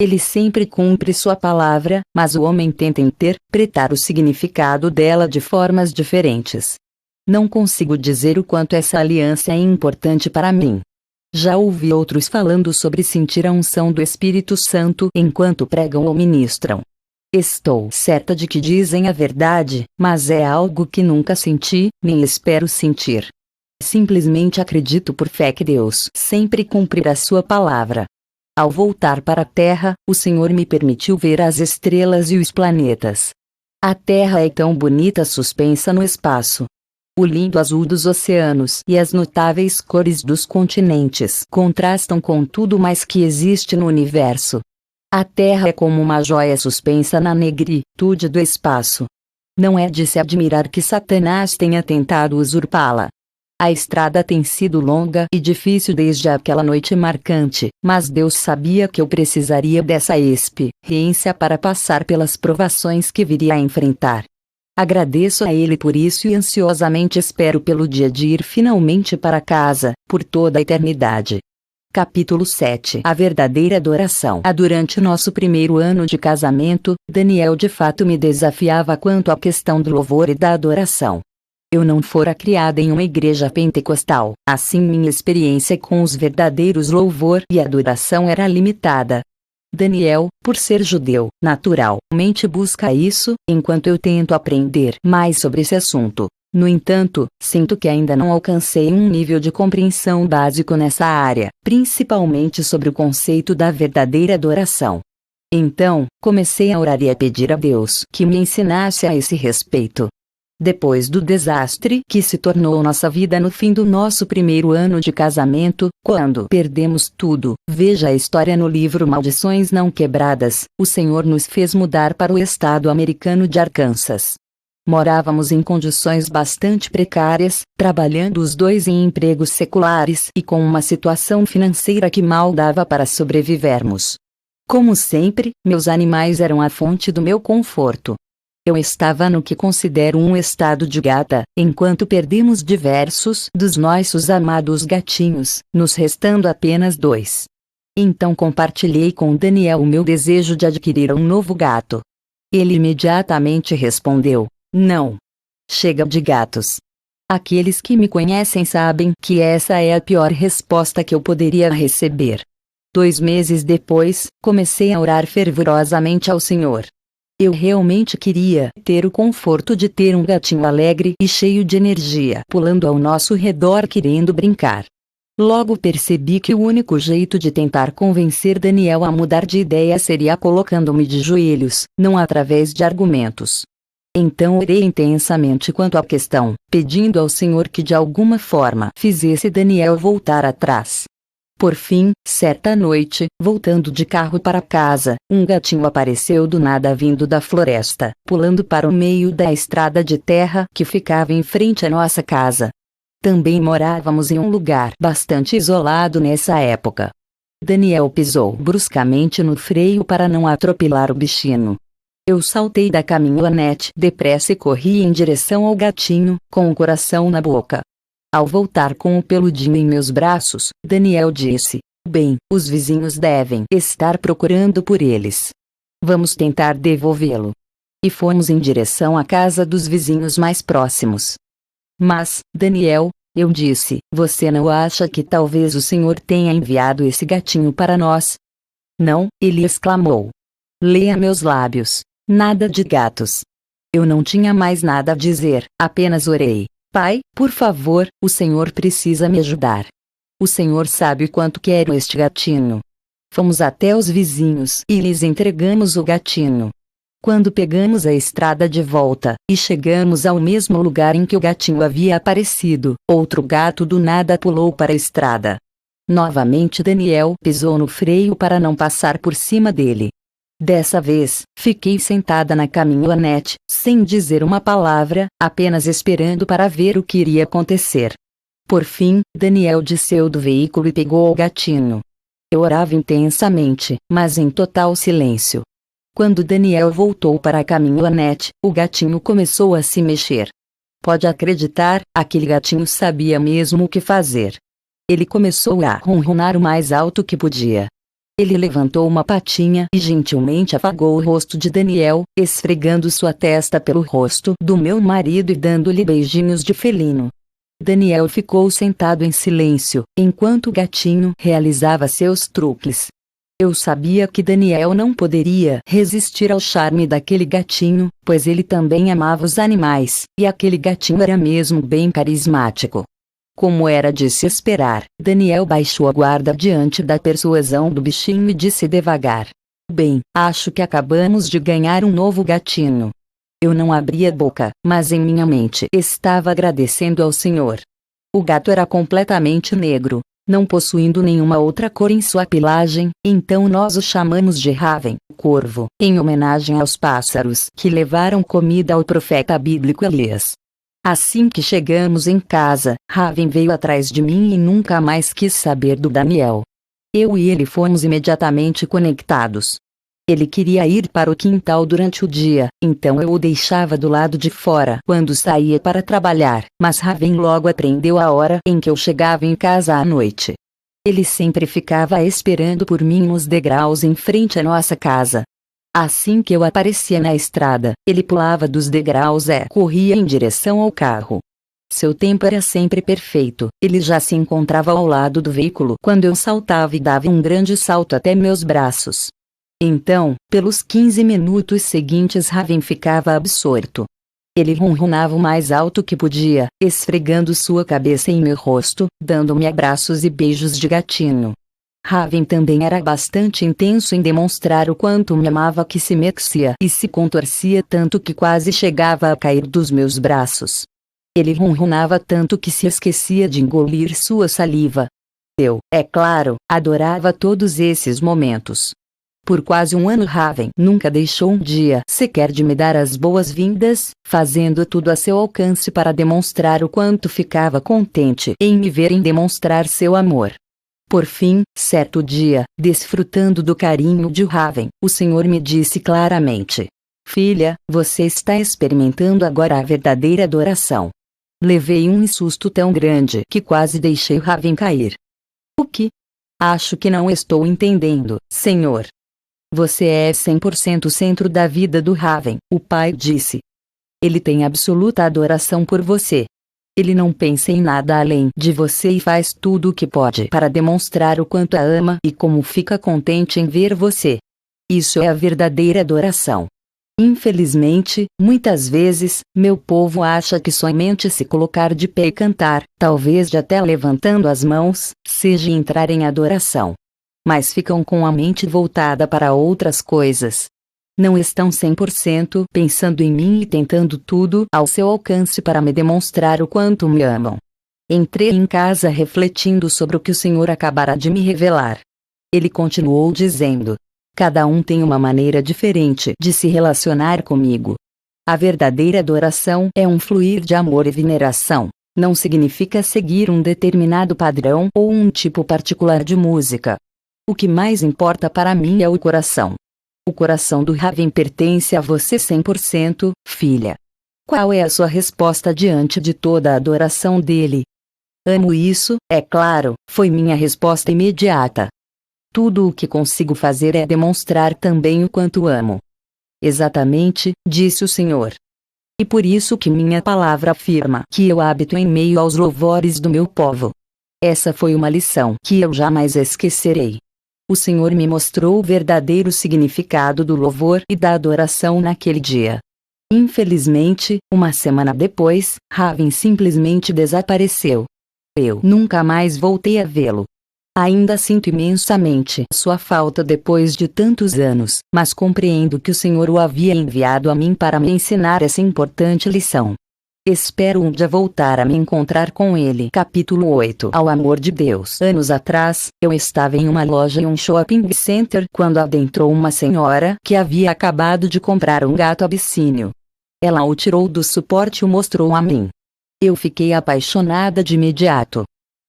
Speaker 1: Ele sempre cumpre sua palavra, mas o homem tenta interpretar o significado dela de formas diferentes. Não consigo dizer o quanto essa aliança é importante para mim. Já ouvi outros falando sobre sentir a unção do Espírito Santo enquanto pregam ou ministram. Estou certa de que dizem a verdade, mas é algo que nunca senti, nem espero sentir. Simplesmente acredito por fé que Deus sempre cumprirá sua palavra. Ao voltar para a Terra, o Senhor me permitiu ver as estrelas e os planetas. A Terra é tão bonita suspensa no espaço. O lindo azul dos oceanos e as notáveis cores dos continentes contrastam com tudo mais que existe no universo. A Terra é como uma joia suspensa na negritude do espaço. Não é de se admirar que Satanás tenha tentado usurpá-la. A estrada tem sido longa e difícil desde aquela noite marcante, mas Deus sabia que eu precisaria dessa experiência para passar pelas provações que viria a enfrentar. Agradeço a Ele por isso e ansiosamente espero pelo dia de ir finalmente para casa, por toda a eternidade. Capítulo 7. A verdadeira adoração. Durante nosso primeiro ano de casamento, Daniel de fato me desafiava quanto à questão do louvor e da adoração. Eu não fora criada em uma igreja pentecostal, assim minha experiência com os verdadeiros louvor e adoração era limitada. Daniel, por ser judeu, naturalmente busca isso, enquanto eu tento aprender mais sobre esse assunto. No entanto, sinto que ainda não alcancei um nível de compreensão básico nessa área, principalmente sobre o conceito da verdadeira adoração. Então, comecei a orar e a pedir a Deus que me ensinasse a esse respeito. Depois do desastre que se tornou nossa vida no fim do nosso primeiro ano de casamento, quando perdemos tudo, veja a história no livro Maldições Não Quebradas, o Senhor nos fez mudar para o estado americano de Arkansas. Morávamos em condições bastante precárias, trabalhando os dois em empregos seculares e com uma situação financeira que mal dava para sobrevivermos. Como sempre, meus animais eram a fonte do meu conforto. Eu estava no que considero um estado de gata, enquanto perdemos diversos dos nossos amados gatinhos, nos restando apenas 2. Então compartilhei com Daniel o meu desejo de adquirir um novo gato. Ele imediatamente respondeu: não. Chega de gatos. Aqueles que me conhecem sabem que essa é a pior resposta que eu poderia receber. 2 meses depois, comecei a orar fervorosamente ao Senhor. Eu realmente queria ter o conforto de ter um gatinho alegre e cheio de energia pulando ao nosso redor querendo brincar. Logo percebi que o único jeito de tentar convencer Daniel a mudar de ideia seria colocando-me de joelhos, não através de argumentos. Então orei intensamente quanto à questão, pedindo ao Senhor que de alguma forma fizesse Daniel voltar atrás. Por fim, certa noite, voltando de carro para casa, um gatinho apareceu do nada vindo da floresta, pulando para o meio da estrada de terra que ficava em frente à nossa casa. Também morávamos em um lugar bastante isolado nessa época. Daniel pisou bruscamente no freio para não atropelar o bichinho. Eu saltei da caminhonete depressa e corri em direção ao gatinho, com o coração na boca. Ao voltar com o peludinho em meus braços, Daniel disse: bem, os vizinhos devem estar procurando por eles. Vamos tentar devolvê-lo. E fomos em direção à casa dos vizinhos mais próximos. Mas, Daniel, eu disse, você não acha que talvez o Senhor tenha enviado esse gatinho para nós? Não, ele exclamou. Leia meus lábios. Nada de gatos. Eu não tinha mais nada a dizer, apenas orei. Pai, por favor, o Senhor precisa me ajudar. O Senhor sabe quanto quero este gatinho. Fomos até os vizinhos e lhes entregamos o gatinho. Quando pegamos a estrada de volta, e chegamos ao mesmo lugar em que o gatinho havia aparecido, outro gato do nada pulou para a estrada. Novamente Daniel pisou no freio para não passar por cima dele. Dessa vez, fiquei sentada na caminhonete, sem dizer uma palavra, apenas esperando para ver o que iria acontecer. Por fim, Daniel desceu do veículo e pegou o gatinho. Eu orava intensamente, mas em total silêncio. Quando Daniel voltou para a caminhonete, o gatinho começou a se mexer. Pode acreditar, aquele gatinho sabia mesmo o que fazer. Ele começou a ronronar o mais alto que podia. Ele levantou uma patinha e gentilmente afagou o rosto de Daniel, esfregando sua testa pelo rosto do meu marido e dando-lhe beijinhos de felino. Daniel ficou sentado em silêncio, enquanto o gatinho realizava seus truques. Eu sabia que Daniel não poderia resistir ao charme daquele gatinho, pois ele também amava os animais, e aquele gatinho era mesmo bem carismático. Como era de se esperar, Daniel baixou a guarda diante da persuasão do bichinho e disse devagar: bem, acho que acabamos de ganhar um novo gatinho. Eu não abri a boca, mas em minha mente estava agradecendo ao Senhor. O gato era completamente negro, não possuindo nenhuma outra cor em sua pelagem, então nós o chamamos de Raven, corvo, em homenagem aos pássaros que levaram comida ao profeta bíblico Elias. Assim que chegamos em casa, Raven veio atrás de mim e nunca mais quis saber do Daniel. Eu e ele fomos imediatamente conectados. Ele queria ir para o quintal durante o dia, então eu o deixava do lado de fora quando saía para trabalhar, mas Raven logo aprendeu a hora em que eu chegava em casa à noite. Ele sempre ficava esperando por mim nos degraus em frente à nossa casa. Assim que eu aparecia na estrada, ele pulava dos degraus e corria em direção ao carro. Seu tempo era sempre perfeito, ele já se encontrava ao lado do veículo quando eu saltava e dava um grande salto até meus braços. Então, pelos 15 minutos seguintes Raven ficava absorto. Ele ronronava o mais alto que podia, esfregando sua cabeça em meu rosto, dando-me abraços e beijos de gatinho. Raven também era bastante intenso em demonstrar o quanto me amava, que se mexia e se contorcia tanto que quase chegava a cair dos meus braços. Ele ronronava tanto que se esquecia de engolir sua saliva. Eu, é claro, adorava todos esses momentos. Por quase um ano Raven nunca deixou um dia sequer de me dar as boas-vindas, fazendo tudo a seu alcance para demonstrar o quanto ficava contente em me ver, em demonstrar seu amor. Por fim, certo dia, desfrutando do carinho de Raven, o Senhor me disse claramente: "Filha, você está experimentando agora a verdadeira adoração." Levei um susto tão grande que quase deixei Raven cair. "O que? Acho que não estou entendendo, Senhor." "Você é 100% o centro da vida do Raven," o pai disse. "Ele tem absoluta adoração por você. Ele não pensa em nada além de você e faz tudo o que pode para demonstrar o quanto a ama e como fica contente em ver você. Isso é a verdadeira adoração. Infelizmente, muitas vezes, meu povo acha que somente se colocar de pé e cantar, talvez até levantando as mãos, seja entrar em adoração. Mas ficam com a mente voltada para outras coisas. Não estão 100% pensando em mim e tentando tudo ao seu alcance para me demonstrar o quanto me amam." Entrei em casa refletindo sobre o que o Senhor acabara de me revelar. Ele continuou dizendo: "Cada um tem uma maneira diferente de se relacionar comigo. A verdadeira adoração é um fluir de amor e veneração. Não significa seguir um determinado padrão ou um tipo particular de música. O que mais importa para mim é o coração. O coração do Raven pertence a você 100%, filha." Qual é a sua resposta diante de toda a adoração dele? "Amo isso, é claro," foi minha resposta imediata. "Tudo o que consigo fazer é demonstrar também o quanto amo." "Exatamente," disse o Senhor. "E por isso que minha palavra afirma que eu habito em meio aos louvores do meu povo." Essa foi uma lição que eu jamais esquecerei. O Senhor me mostrou o verdadeiro significado do louvor e da adoração naquele dia. Infelizmente, uma semana depois, Raven simplesmente desapareceu. Eu nunca mais voltei a vê-lo. Ainda sinto imensamente sua falta depois de tantos anos, mas compreendo que o Senhor o havia enviado a mim para me ensinar essa importante lição. Espero um dia voltar a me encontrar com ele. Capítulo 8. Ao amor de Deus. Anos atrás, eu estava em uma loja em um shopping center quando adentrou uma senhora que havia acabado de comprar um gato abissínio. Ela o tirou do suporte e o mostrou a mim. Eu fiquei apaixonada de imediato.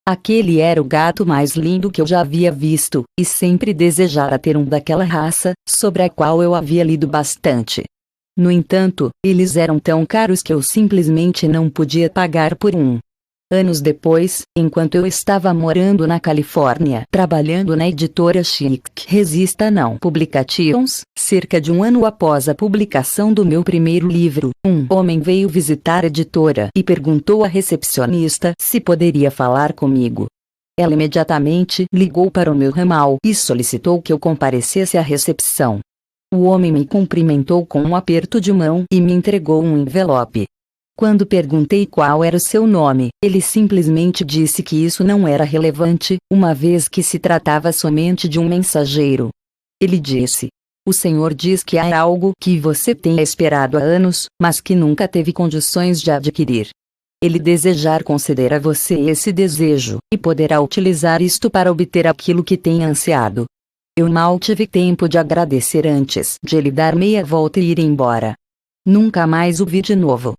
Speaker 1: Aquele era o gato mais lindo que eu já havia visto, e sempre desejara ter um daquela raça, sobre a qual eu havia lido bastante. No entanto, eles eram tão caros que eu simplesmente não podia pagar por um. Anos depois, enquanto eu estava morando na Califórnia, trabalhando na editora Chic Resista Não Publications, cerca de um ano após a publicação do meu primeiro livro, um homem veio visitar a editora e perguntou à recepcionista se poderia falar comigo. Ela imediatamente ligou para o meu ramal e solicitou que eu comparecesse à recepção. O homem me cumprimentou com um aperto de mão e me entregou um envelope. Quando perguntei qual era o seu nome, ele simplesmente disse que isso não era relevante, uma vez que se tratava somente de um mensageiro. Ele disse: "O Senhor diz que há algo que você tenha esperado há anos, mas que nunca teve condições de adquirir. Ele desejar conceder a você esse desejo, e poderá utilizar isto para obter aquilo que tem ansiado." Eu mal tive tempo de agradecer antes de ele dar meia volta e ir embora. Nunca mais o vi de novo.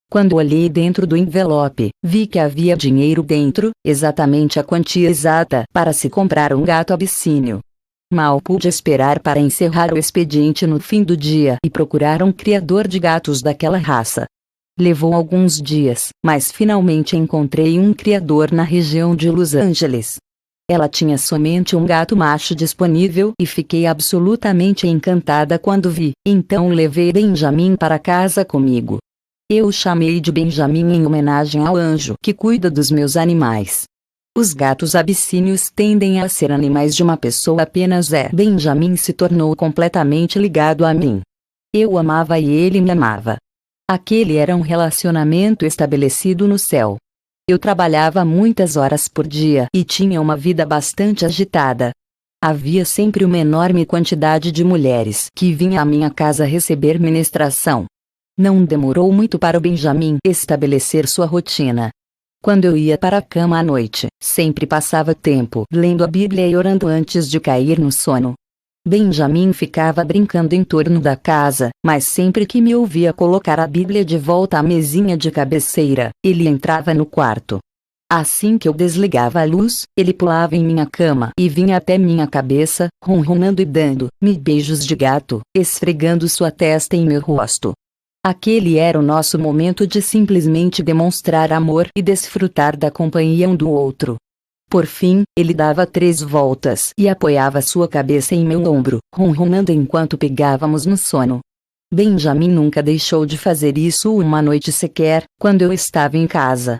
Speaker 1: Quando olhei dentro do envelope, vi que havia dinheiro dentro, exatamente a quantia exata para se comprar um gato abissínio. Mal pude esperar para encerrar o expediente no fim do dia e procurar um criador de gatos daquela raça. Levou alguns dias, mas finalmente encontrei um criador na região de Los Angeles. Ela tinha somente um gato macho disponível e fiquei absolutamente encantada quando vi, então levei Benjamin para casa comigo. Eu o chamei de Benjamin em homenagem ao anjo que cuida dos meus animais. Os gatos abissínios tendem a ser animais de uma pessoa apenas. Benjamin se tornou completamente ligado a mim. Eu o amava e ele me amava. Aquele era um relacionamento estabelecido no céu. Eu trabalhava muitas horas por dia e tinha uma vida bastante agitada. Havia sempre uma enorme quantidade de mulheres que vinham à minha casa receber ministração. Não demorou muito para o Benjamin estabelecer sua rotina. Quando eu ia para a cama à noite, sempre passava tempo lendo a Bíblia e orando antes de cair no sono. Benjamin ficava brincando em torno da casa, mas sempre que me ouvia colocar a Bíblia de volta à mesinha de cabeceira, ele entrava no quarto. Assim que eu desligava a luz, ele pulava em minha cama e vinha até minha cabeça, ronronando e dando-me beijos de gato, esfregando sua testa em meu rosto. Aquele era o nosso momento de simplesmente demonstrar amor e desfrutar da companhia um do outro. Por fim, ele dava 3 voltas e apoiava sua cabeça em meu ombro, ronronando enquanto pegávamos no sono. Benjamin nunca deixou de fazer isso uma noite sequer, quando eu estava em casa.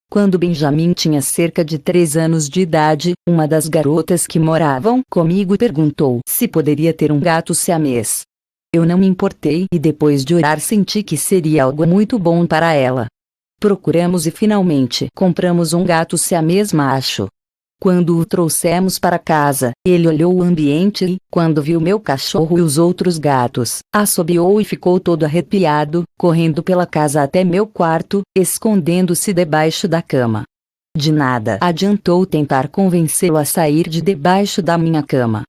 Speaker 1: Quando Benjamin tinha cerca de 3 anos de idade, uma das garotas que moravam comigo perguntou se poderia ter um gato siamês. Eu não me importei e depois de orar senti que seria algo muito bom para ela. Procuramos e finalmente compramos um gato siamês macho. Quando o trouxemos para casa, ele olhou o ambiente e, quando viu meu cachorro e os outros gatos, assobiou e ficou todo arrepiado, correndo pela casa até meu quarto, escondendo-se debaixo da cama. De nada adiantou tentar convencê-lo a sair de debaixo da minha cama.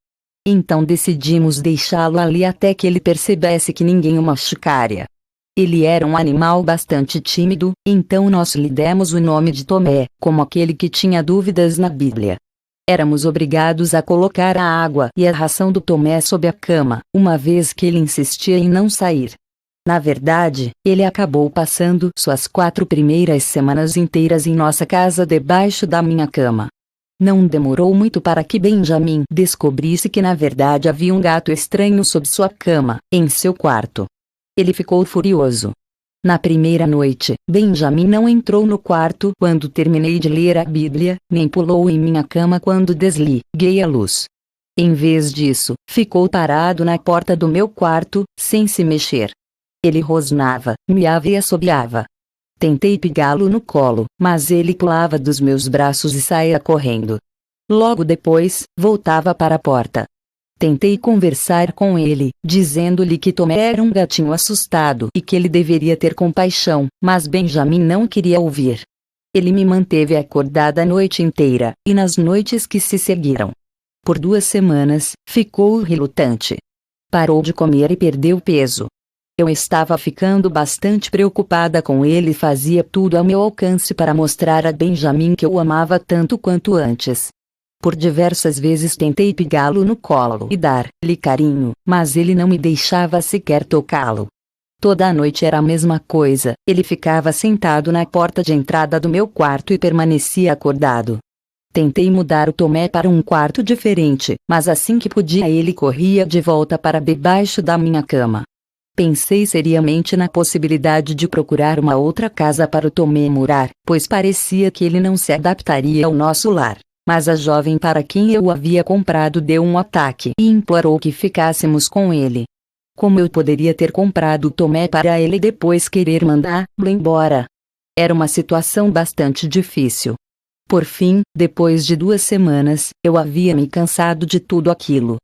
Speaker 1: Então decidimos deixá-lo ali até que ele percebesse que ninguém o machucaria. Ele era um animal bastante tímido, então nós lhe demos o nome de Tomé, como aquele que tinha dúvidas na Bíblia. Éramos obrigados a colocar a água e a ração do Tomé sob a cama, uma vez que ele insistia em não sair. Na verdade, ele acabou passando suas 4 primeiras semanas inteiras em nossa casa debaixo da minha cama. Não demorou muito para que Benjamin descobrisse que na verdade havia um gato estranho sob sua cama, em seu quarto. Ele ficou furioso. Na primeira noite, Benjamin não entrou no quarto quando terminei de ler a Bíblia, nem pulou em minha cama quando desliguei a luz. Em vez disso, ficou parado na porta do meu quarto, sem se mexer. Ele rosnava, miava e assobiava. Tentei pegá-lo no colo, mas ele pulava dos meus braços e saía correndo. Logo depois, voltava para a porta. Tentei conversar com ele, dizendo-lhe que Tomé era um gatinho assustado e que ele deveria ter compaixão, mas Benjamin não queria ouvir. Ele me manteve acordada a noite inteira, e nas noites que se seguiram. Por 2 semanas, ficou relutante. Parou de comer e perdeu peso. Eu estava ficando bastante preocupada com ele e fazia tudo ao meu alcance para mostrar a Benjamin que eu o amava tanto quanto antes. Por diversas vezes tentei pegá-lo no colo e dar-lhe carinho, mas ele não me deixava sequer tocá-lo. Toda a noite era a mesma coisa, ele ficava sentado na porta de entrada do meu quarto e permanecia acordado. Tentei mudar o Tomé para um quarto diferente, mas assim que podia ele corria de volta para debaixo da minha cama. Pensei seriamente na possibilidade de procurar uma outra casa para o Tomé morar, pois parecia que ele não se adaptaria ao nosso lar. Mas a jovem para quem eu o havia comprado deu um ataque e implorou que ficássemos com ele. Como eu poderia ter comprado o Tomé para ele e depois querer mandá-lo embora? Era uma situação bastante difícil. Por fim, depois de 2 semanas, eu havia me cansado de tudo aquilo.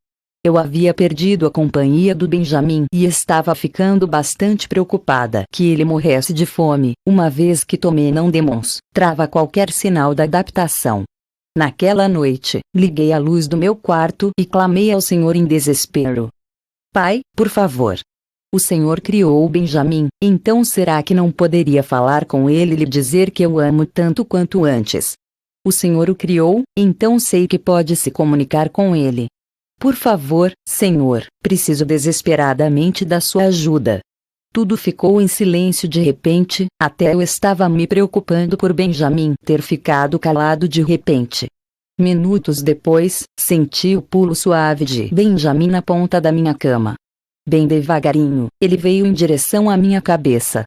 Speaker 1: Eu havia perdido a companhia do Benjamin e estava ficando bastante preocupada que ele morresse de fome, uma vez que Tomé não demonstrava qualquer sinal da adaptação. Naquela noite, liguei a luz do meu quarto e clamei ao Senhor em desespero. Pai, por favor. O Senhor criou o Benjamin, então será que não poderia falar com ele e lhe dizer que eu o amo tanto quanto antes? O Senhor o criou, então sei que pode se comunicar com ele. Por favor, Senhor, preciso desesperadamente da sua ajuda. Tudo ficou em silêncio de repente, até eu estava me preocupando por Benjamin ter ficado calado de repente. Minutos depois, senti o pulo suave de Benjamin na ponta da minha cama. Bem devagarinho, ele veio em direção à minha cabeça.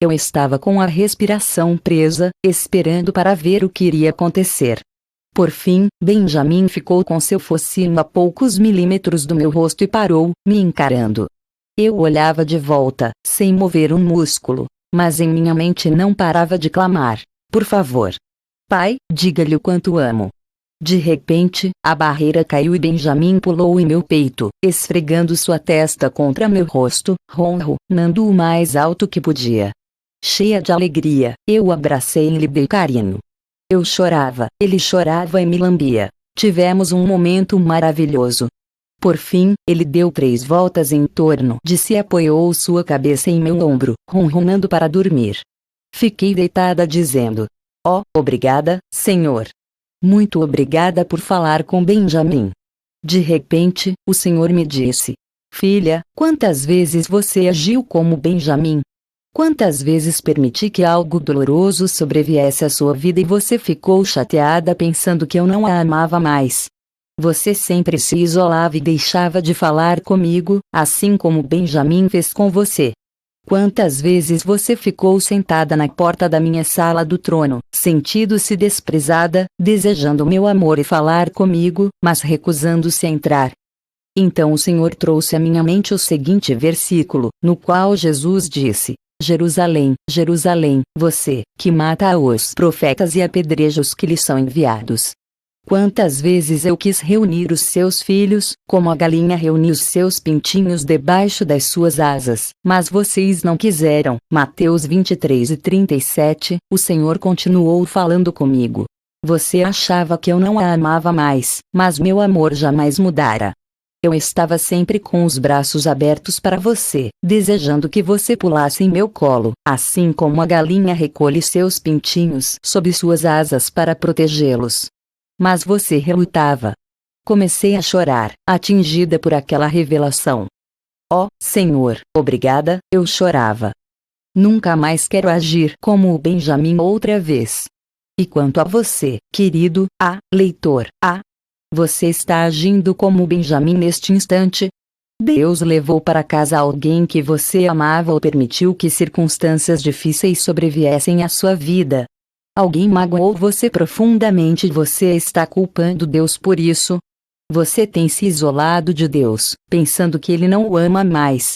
Speaker 1: Eu estava com a respiração presa, esperando para ver o que iria acontecer. Por fim, Benjamin ficou com seu focinho a poucos milímetros do meu rosto e parou, me encarando. Eu olhava de volta, sem mover um músculo, mas em minha mente não parava de clamar: por favor. Pai, diga-lhe o quanto amo. De repente, a barreira caiu e Benjamin pulou em meu peito, esfregando sua testa contra meu rosto, ronronando o mais alto que podia. Cheia de alegria, eu o abracei e lhe dei carinho. Eu chorava, ele chorava e me lambia. Tivemos um momento maravilhoso. Por fim, ele deu 3 voltas em torno de si e apoiou sua cabeça em meu ombro, ronronando para dormir. Fiquei deitada dizendo: "Oh, obrigada, Senhor. Muito obrigada por falar com Benjamin." De repente, o Senhor me disse: "Filha, quantas vezes você agiu como Benjamin? Quantas vezes permiti que algo doloroso sobreviesse à sua vida e você ficou chateada pensando que eu não a amava mais? Você sempre se isolava e deixava de falar comigo, assim como Benjamin fez com você. Quantas vezes você ficou sentada na porta da minha sala do trono, sentindo-se desprezada, desejando meu amor e falar comigo, mas recusando-se a entrar?" Então o Senhor trouxe à minha mente o seguinte versículo, no qual Jesus disse: "Jerusalém, Jerusalém, você, que mata os profetas e apedreja os que lhes são enviados. Quantas vezes eu quis reunir os seus filhos, como a galinha reúne os seus pintinhos debaixo das suas asas, mas vocês não quiseram." Mateus 23:37, o Senhor continuou falando comigo. "Você achava que eu não a amava mais, mas meu amor jamais mudara. Eu estava sempre com os braços abertos para você, desejando que você pulasse em meu colo, assim como a galinha recolhe seus pintinhos sob suas asas para protegê-los. Mas você relutava." Comecei a chorar, atingida por aquela revelação. "Oh, Senhor, obrigada", eu chorava. "Nunca mais quero agir como o Benjamin outra vez." E quanto a você, querido leitor, você está agindo como Benjamin neste instante? Deus levou para casa alguém que você amava ou permitiu que circunstâncias difíceis sobreviessem à sua vida? Alguém magoou você profundamente e você está culpando Deus por isso? Você tem se isolado de Deus, pensando que Ele não o ama mais.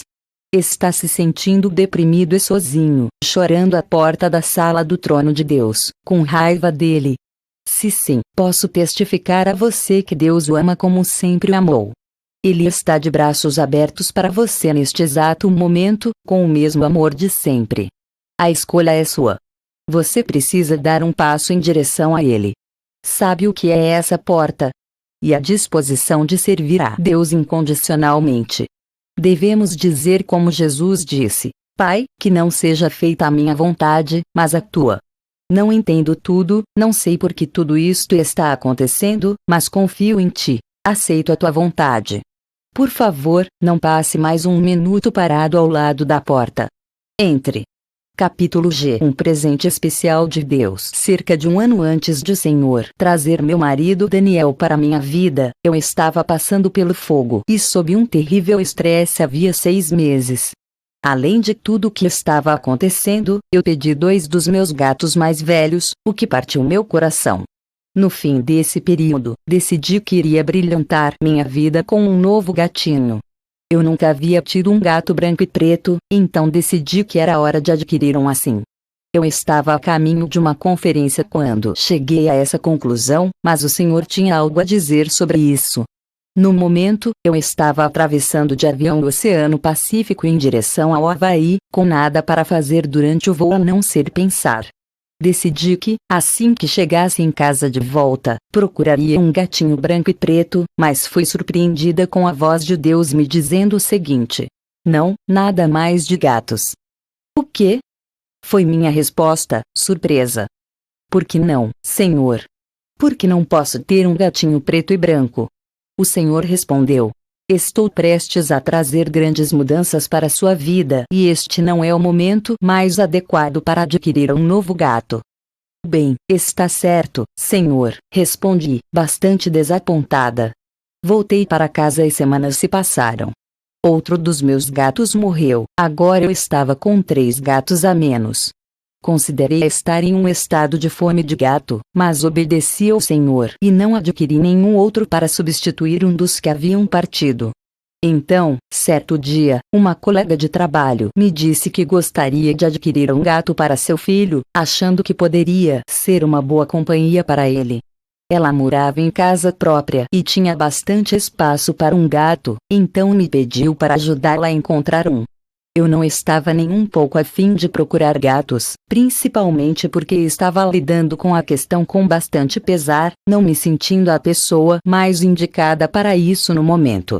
Speaker 1: Está se sentindo deprimido e sozinho, chorando à porta da sala do trono de Deus, com raiva dele. Se sim, posso testificar a você que Deus o ama como sempre o amou. Ele está de braços abertos para você neste exato momento, com o mesmo amor de sempre. A escolha é sua. Você precisa dar um passo em direção a Ele. Sabe o que é essa porta? E a disposição de servir a Deus incondicionalmente. Devemos dizer como Jesus disse: "Pai, que não seja feita a minha vontade, mas a tua." Não entendo tudo, não sei por que tudo isto está acontecendo, mas confio em ti. Aceito a tua vontade. Por favor, não passe mais um minuto parado ao lado da porta. Entre. Capítulo G. Um presente especial de Deus. Cerca de um ano antes de o Senhor trazer meu marido Daniel para minha vida, eu estava passando pelo fogo e sob um terrível estresse havia 6 meses. Além de tudo o que estava acontecendo, eu perdi 2 dos meus gatos mais velhos, o que partiu meu coração. No fim desse período, decidi que iria brilhantar minha vida com um novo gatinho. Eu nunca havia tido um gato branco e preto, então decidi que era hora de adquirir um assim. Eu estava a caminho de uma conferência quando cheguei a essa conclusão, mas o Senhor tinha algo a dizer sobre isso. No momento, eu estava atravessando de avião o Oceano Pacífico em direção ao Havaí, com nada para fazer durante o voo a não ser pensar. Decidi que, assim que chegasse em casa de volta, procuraria um gatinho branco e preto, mas fui surpreendida com a voz de Deus me dizendo o seguinte: "Não, nada mais de gatos." "O quê?" foi minha resposta, surpresa. "Por que não, Senhor? Por que não posso ter um gatinho preto e branco?" O Senhor respondeu: "Estou prestes a trazer grandes mudanças para sua vida e este não é o momento mais adequado para adquirir um novo gato." "Bem, está certo, Senhor", respondi, bastante desapontada. Voltei para casa e semanas se passaram. Outro dos meus gatos morreu, agora eu estava com 3 gatos a menos. Considerei estar em um estado de fome de gato, mas obedeci ao Senhor e não adquiri nenhum outro para substituir um dos que haviam partido. Então, certo dia, uma colega de trabalho me disse que gostaria de adquirir um gato para seu filho, achando que poderia ser uma boa companhia para ele. Ela morava em casa própria e tinha bastante espaço para um gato, então me pediu para ajudá-la a encontrar um. Eu não estava nem um pouco afim de procurar gatos, principalmente porque estava lidando com a questão com bastante pesar, não me sentindo a pessoa mais indicada para isso no momento.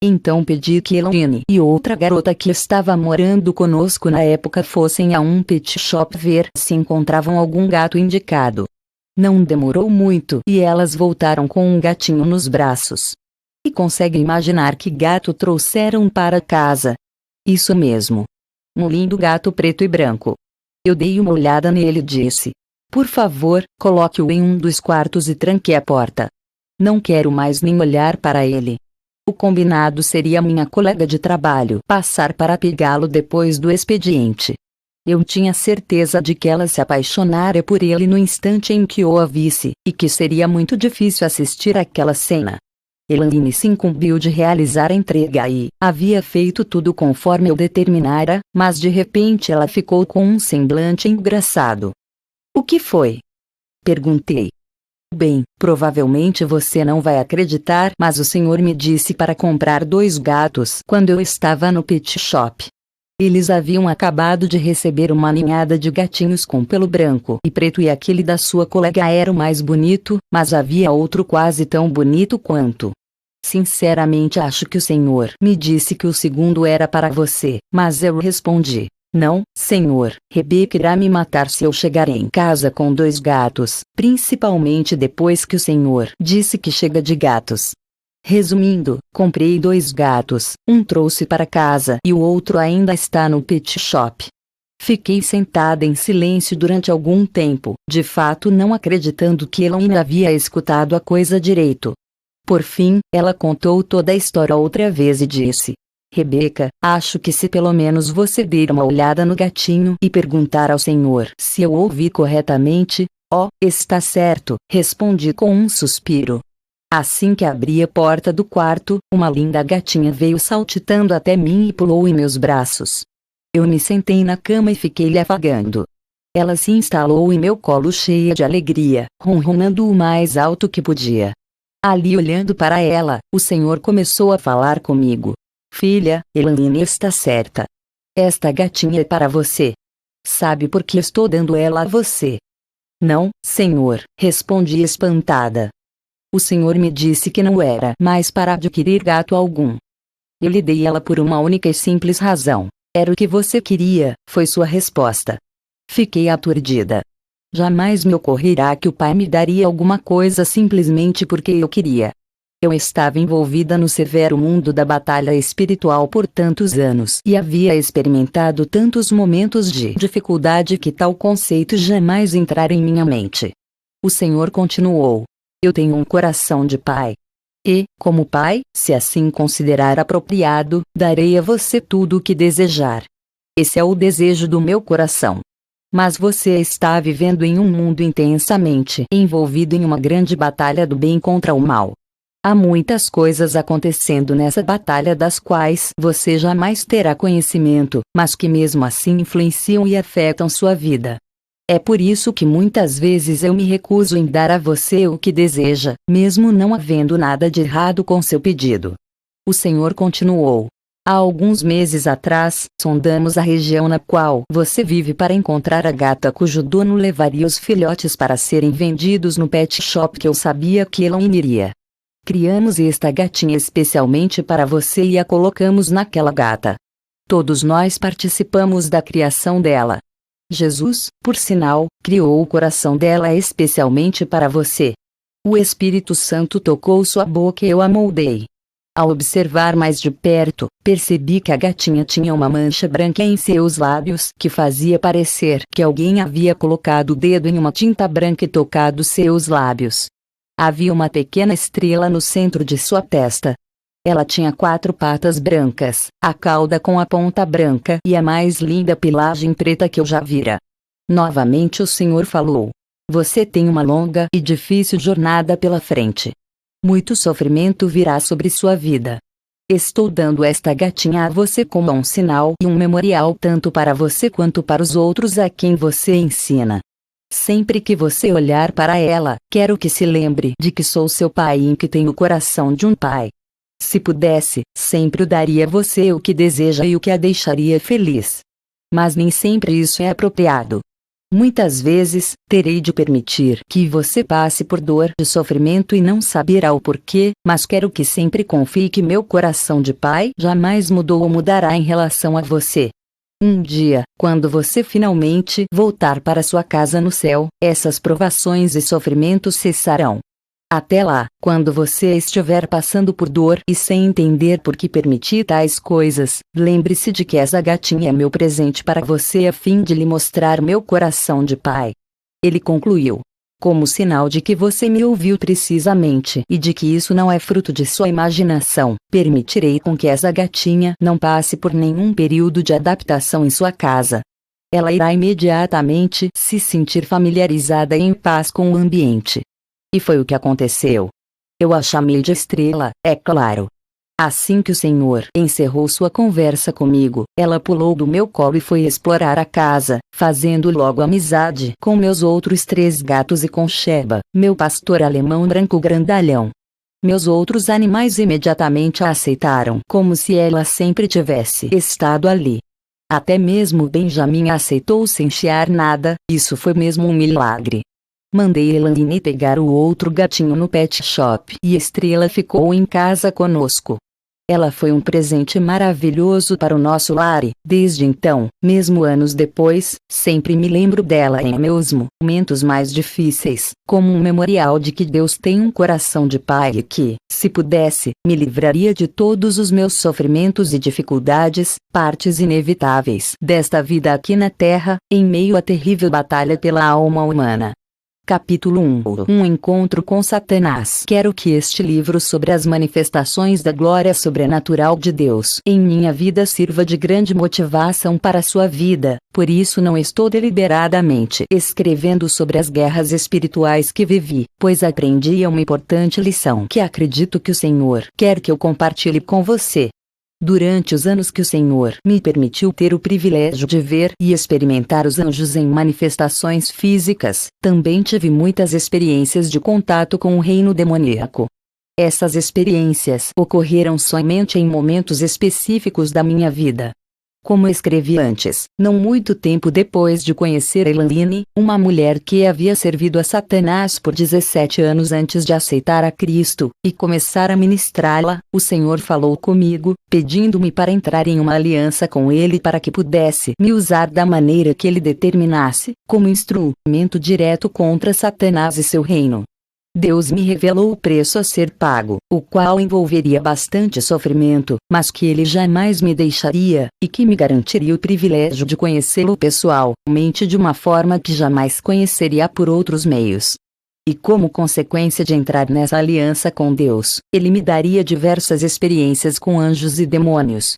Speaker 1: Então pedi que Elaine e outra garota que estava morando conosco na época fossem a um pet shop ver se encontravam algum gato indicado. Não demorou muito e elas voltaram com um gatinho nos braços. E consegue imaginar que gato trouxeram para casa? Isso mesmo. Um lindo gato preto e branco. Eu dei uma olhada nele e disse: por favor, coloque-o em um dos quartos e tranque a porta. Não quero mais nem olhar para ele. O combinado seria minha colega de trabalho passar para pegá-lo depois do expediente. Eu tinha certeza de que ela se apaixonara por ele no instante em que o visse, e que seria muito difícil assistir àquela cena. Elaine se incumbiu de realizar a entrega e havia feito tudo conforme eu determinara, mas de repente ela ficou com um semblante engraçado. O que foi? Perguntei. Bem, provavelmente você não vai acreditar, mas o senhor me disse para comprar 2 gatos quando eu estava no pet shop. Eles haviam acabado de receber uma ninhada de gatinhos com pelo branco e preto e aquele da sua colega era o mais bonito, mas havia outro quase tão bonito quanto. Sinceramente acho que o senhor me disse que o segundo era para você, mas eu respondi: não, senhor, Rebecca irá me matar se eu chegar em casa com 2 gatos, principalmente depois que o senhor disse que chega de gatos. Resumindo, comprei 2 gatos, um trouxe para casa e o outro ainda está no pet shop. Fiquei sentada em silêncio durante algum tempo, de fato não acreditando que ela ainda havia escutado a coisa direito. Por fim, ela contou toda a história outra vez e disse: Rebecca, acho que se pelo menos você der uma olhada no gatinho e perguntar ao senhor se eu ouvi corretamente. Oh, está certo, respondi com um suspiro. Assim que abri a porta do quarto, uma linda gatinha veio saltitando até mim e pulou em meus braços. Eu me sentei na cama e fiquei lhe afagando. Ela se instalou em meu colo cheia de alegria, ronronando o mais alto que podia. Ali olhando para ela, o senhor começou a falar comigo. Filha, Elaine está certa. Esta gatinha é para você. Sabe por que estou dando ela a você? Não, senhor, respondi espantada. O senhor me disse que não era mais para adquirir gato algum. Eu lhe dei ela por uma única e simples razão. Era o que você queria, foi sua resposta. Fiquei aturdida. Jamais me ocorrerá que o pai me daria alguma coisa simplesmente porque eu queria. Eu estava envolvida no severo mundo da batalha espiritual por tantos anos e havia experimentado tantos momentos de dificuldade que tal conceito jamais entrara em minha mente. O Senhor continuou: eu tenho um coração de pai. E, como pai, se assim considerar apropriado, darei a você tudo o que desejar. Esse é o desejo do meu coração. Mas você está vivendo em um mundo intensamente envolvido em uma grande batalha do bem contra o mal. Há muitas coisas acontecendo nessa batalha das quais você jamais terá conhecimento, mas que mesmo assim influenciam e afetam sua vida. É por isso que muitas vezes eu me recuso em dar a você o que deseja, mesmo não havendo nada de errado com seu pedido. O Senhor continuou: há alguns meses atrás, sondamos a região na qual você vive para encontrar a gata cujo dono levaria os filhotes para serem vendidos no pet shop que eu sabia que ela iria. Criamos esta gatinha especialmente para você e a colocamos naquela gata. Todos nós participamos da criação dela. Jesus, por sinal, criou o coração dela especialmente para você. O Espírito Santo tocou sua boca e eu a moldei. Ao observar mais de perto, percebi que a gatinha tinha uma mancha branca em seus lábios que fazia parecer que alguém havia colocado o dedo em uma tinta branca e tocado seus lábios. Havia uma pequena estrela no centro de sua testa. Ela tinha 4 patas brancas, a cauda com a ponta branca e a mais linda pelagem preta que eu já vira. Novamente o Senhor falou: você tem uma longa e difícil jornada pela frente. Muito sofrimento virá sobre sua vida. Estou dando esta gatinha a você como um sinal e um memorial tanto para você quanto para os outros a quem você ensina. Sempre que você olhar para ela, quero que se lembre de que sou seu pai e que tenho o coração de um pai. Se pudesse, sempre daria a você o que deseja e o que a deixaria feliz. Mas nem sempre isso é apropriado. Muitas vezes, terei de permitir que você passe por dor e sofrimento e não saberá o porquê, mas quero que sempre confie que meu coração de pai jamais mudou ou mudará em relação a você. Um dia, quando você finalmente voltar para sua casa no céu, essas provações e sofrimentos cessarão. Até lá, quando você estiver passando por dor e sem entender por que permiti tais coisas, lembre-se de que essa gatinha é meu presente para você a fim de lhe mostrar meu coração de pai. Ele concluiu. Como sinal de que você me ouviu precisamente e de que isso não é fruto de sua imaginação, permitirei com que essa gatinha não passe por nenhum período de adaptação em sua casa. Ela irá imediatamente se sentir familiarizada e em paz com o ambiente. E foi o que aconteceu. Eu a chamei de Estrela, é claro. Assim que o senhor encerrou sua conversa comigo, ela pulou do meu colo e foi explorar a casa, fazendo logo amizade com meus outros 3 gatos e com Sheba, meu pastor alemão branco grandalhão. Meus outros animais imediatamente a aceitaram como se ela sempre tivesse estado ali. Até mesmo Benjamin a aceitou sem chiar nada, isso foi mesmo um milagre. Mandei Elaine pegar o outro gatinho no pet shop e Estrela ficou em casa conosco. Ela foi um presente maravilhoso para o nosso lar e, desde então, mesmo anos depois, sempre me lembro dela em meus momentos mais difíceis, como um memorial de que Deus tem um coração de pai e que, se pudesse, me livraria de todos os meus sofrimentos e dificuldades, partes inevitáveis desta vida aqui na Terra, em meio à terrível batalha pela alma humana. Capítulo 1 Um encontro com Satanás. Quero que este livro sobre as manifestações da glória sobrenatural de Deus em minha vida sirva de grande motivação para a sua vida, por isso não estou deliberadamente escrevendo sobre as guerras espirituais que vivi, pois aprendi uma importante lição que acredito que o Senhor quer que eu compartilhe com você. Durante os anos que o Senhor me permitiu ter o privilégio de ver e experimentar os anjos em manifestações físicas, também tive muitas experiências de contato com o reino demoníaco. Essas experiências ocorreram somente em momentos específicos da minha vida. Como escrevi antes, não muito tempo depois de conhecer Elaine, uma mulher que havia servido a Satanás por 17 anos antes de aceitar a Cristo, e começar a ministrá-la, o Senhor falou comigo, pedindo-me para entrar em uma aliança com Ele para que pudesse me usar da maneira que Ele determinasse, como instrumento direto contra Satanás e seu reino. Deus me revelou o preço a ser pago, o qual envolveria bastante sofrimento, mas que Ele jamais me deixaria, e que me garantiria o privilégio de conhecê-lo pessoalmente de uma forma que jamais conheceria por outros meios. E como consequência de entrar nessa aliança com Deus, Ele me daria diversas experiências com anjos e demônios.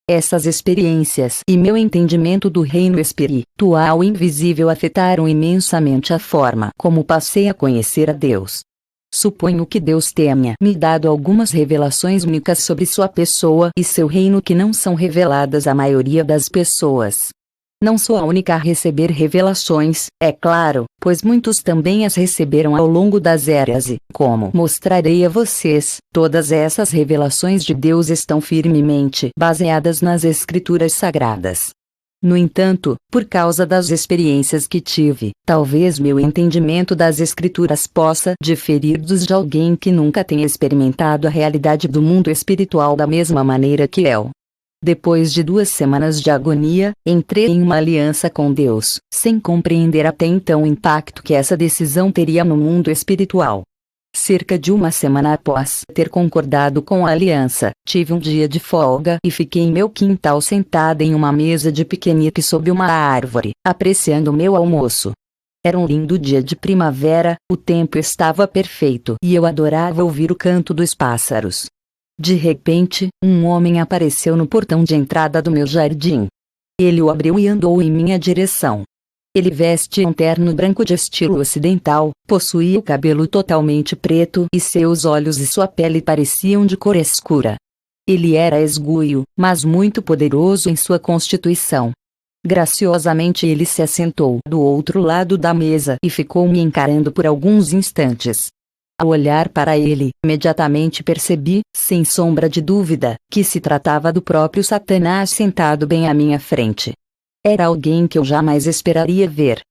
Speaker 1: Essas experiências e meu entendimento do reino espiritual invisível afetaram imensamente a forma como passei a conhecer a Deus. Suponho que Deus tenha me dado algumas revelações únicas sobre sua pessoa e seu reino que não são reveladas à maioria das pessoas. Não sou a única a receber revelações, é claro, pois muitos também as receberam ao longo das eras e, como mostrarei a vocês, todas essas revelações de Deus estão firmemente baseadas nas Escrituras Sagradas. No entanto, por causa das experiências que tive, talvez meu entendimento das Escrituras possa diferir dos de alguém que nunca tenha experimentado a realidade do mundo espiritual da mesma maneira que eu. Depois de 2 semanas de agonia, entrei em uma aliança com Deus, sem compreender até então o impacto que essa decisão teria no mundo espiritual. Cerca de 1 semana após ter concordado com a aliança, tive um dia de folga e fiquei em meu quintal sentada em uma mesa de piquenique sob uma árvore, apreciando meu almoço. Era um lindo dia de primavera, o tempo estava perfeito e eu adorava ouvir o canto dos pássaros. De repente, um homem apareceu no portão de entrada do meu jardim. Ele o abriu e andou em minha direção. Ele vestia um terno branco de estilo ocidental, possuía o cabelo totalmente preto e seus olhos e sua pele pareciam de cor escura. Ele era esguio, mas muito poderoso em sua constituição. Graciosamente ele se assentou do outro lado da mesa e ficou me encarando por alguns instantes. Ao olhar para ele, imediatamente percebi, sem sombra de dúvida, que se tratava do próprio Satanás sentado bem à minha frente. Era alguém que eu jamais esperaria ver.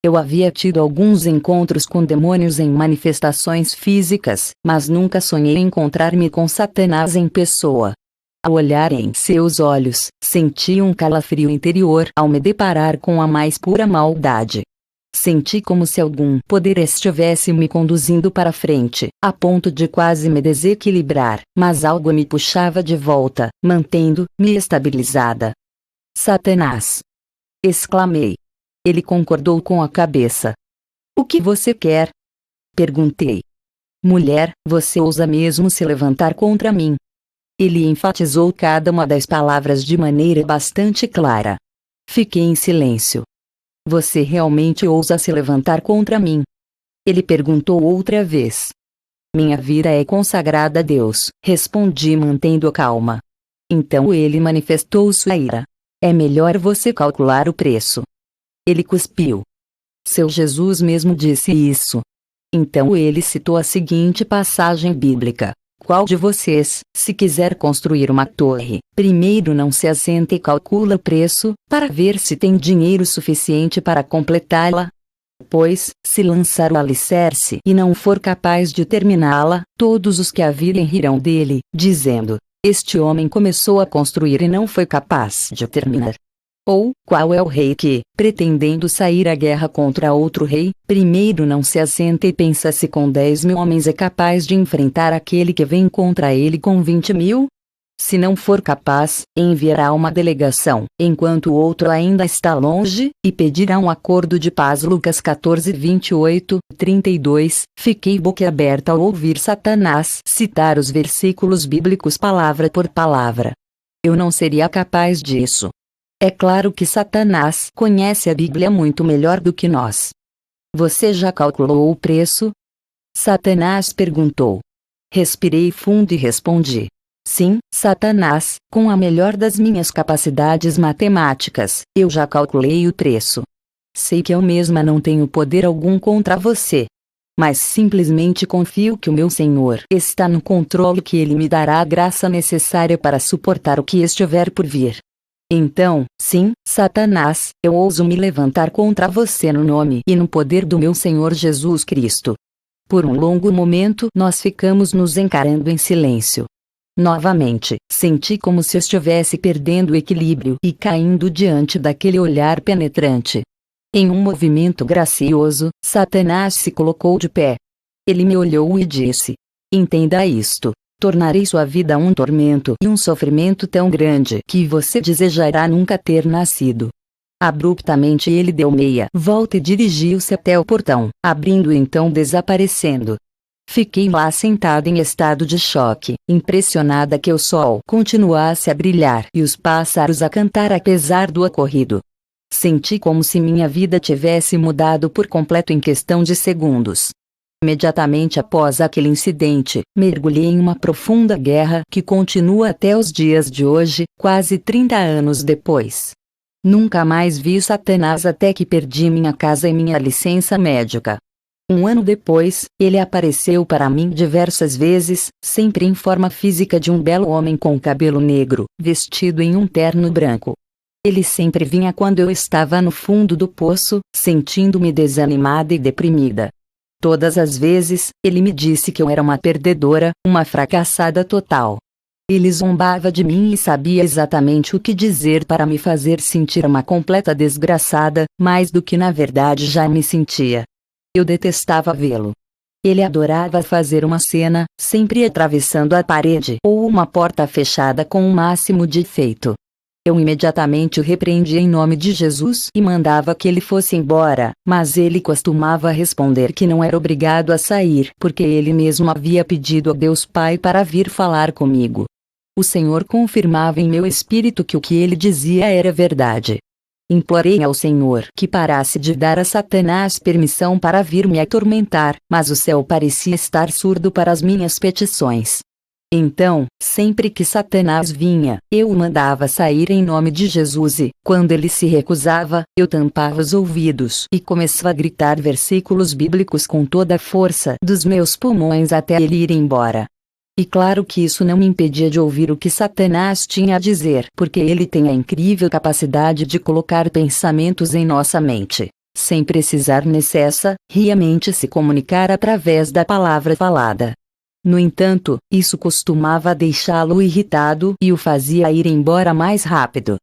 Speaker 1: Eu havia tido alguns encontros com demônios em manifestações físicas, mas nunca sonhei encontrar-me com Satanás em pessoa. Ao olhar em seus olhos, senti um calafrio interior ao me deparar com a mais pura maldade. Senti como se algum poder estivesse me conduzindo para frente, a ponto de quase me desequilibrar, mas algo me puxava de volta, mantendo-me estabilizada. Satanás! Exclamei. Ele concordou com a cabeça. O que você quer? Perguntei. Mulher, você ousa mesmo se levantar contra mim? Ele enfatizou cada uma das palavras de maneira bastante clara. Fiquei em silêncio. Você realmente ousa se levantar contra mim? Ele perguntou outra vez. Minha vida é consagrada a Deus, respondi mantendo calma. Então ele manifestou sua ira. É melhor você calcular o preço. Ele cuspiu. Seu Jesus mesmo disse isso. Então ele citou a seguinte passagem bíblica. Qual de vocês, se quiser construir uma torre, primeiro não se assenta e calcula o preço, para ver se tem dinheiro suficiente para completá-la? Pois, se lançar o alicerce e não for capaz de terminá-la, todos os que a virem rirão dele, dizendo: este homem começou a construir e não foi capaz de terminar. Ou, qual é o rei que, pretendendo sair à guerra contra outro rei, primeiro não se assenta e pensa se com 10.000 homens é capaz de enfrentar aquele que vem contra ele com 20.000? Se não for capaz, enviará uma delegação, enquanto o outro ainda está longe, e pedirá um acordo de paz. Lucas 14, 28, 32. Fiquei boquiaberta ao ouvir Satanás citar os versículos bíblicos palavra por palavra. Eu não seria capaz disso. É claro que Satanás conhece a Bíblia muito melhor do que nós. Você já calculou o preço? Satanás perguntou. Respirei fundo e respondi. Sim, Satanás, com a melhor das minhas capacidades matemáticas, eu já calculei o preço. Sei que eu mesma não tenho poder algum contra você. Mas simplesmente confio que o meu Senhor está no controle e que Ele me dará a graça necessária para suportar o que estiver por vir. Então, sim, Satanás, eu ouso me levantar contra você no nome e no poder do meu Senhor Jesus Cristo. Por um longo momento nós ficamos nos encarando em silêncio. Novamente, senti como se estivesse perdendo o equilíbrio e caindo diante daquele olhar penetrante. Em um movimento gracioso, Satanás se colocou de pé. Ele me olhou e disse: entenda isto. Tornarei sua vida um tormento e um sofrimento tão grande que você desejará nunca ter nascido. Abruptamente ele deu meia volta e dirigiu-se até o portão, abrindo e então desaparecendo. Fiquei lá sentada em estado de choque, impressionada que o sol continuasse a brilhar e os pássaros a cantar apesar do ocorrido. Senti como se minha vida tivesse mudado por completo em questão de segundos. Imediatamente após aquele incidente, mergulhei em uma profunda guerra que continua até os dias de hoje, quase 30 anos depois. Nunca mais vi Satanás até que perdi minha casa e minha licença médica. Um ano depois, ele apareceu para mim diversas vezes, sempre em forma física de um belo homem com cabelo negro, vestido em um terno branco. Ele sempre vinha quando eu estava no fundo do poço, sentindo-me desanimada e deprimida. Todas as vezes, ele me disse que eu era uma perdedora, uma fracassada total. Ele zombava de mim e sabia exatamente o que dizer para me fazer sentir uma completa desgraçada, mais do que na verdade já me sentia. Eu detestava vê-lo. Ele adorava fazer uma cena, sempre atravessando a parede ou uma porta fechada com o máximo de efeito. Eu imediatamente o repreendia em nome de Jesus e mandava que ele fosse embora, mas ele costumava responder que não era obrigado a sair porque ele mesmo havia pedido a Deus Pai para vir falar comigo. O Senhor confirmava em meu espírito que o que ele dizia era verdade. Implorei ao Senhor que parasse de dar a Satanás permissão para vir me atormentar, mas o céu parecia estar surdo para as minhas petições. Então, sempre que Satanás vinha, eu o mandava sair em nome de Jesus e, quando ele se recusava, eu tampava os ouvidos e começava a gritar versículos bíblicos com toda a força dos meus pulmões até ele ir embora. E claro que isso não me impedia de ouvir o que Satanás tinha a dizer, porque ele tem a incrível capacidade de colocar pensamentos em nossa mente, sem precisar necessariamente se comunicar através da palavra falada. No entanto, isso costumava deixá-lo irritado e o fazia ir embora mais rápido.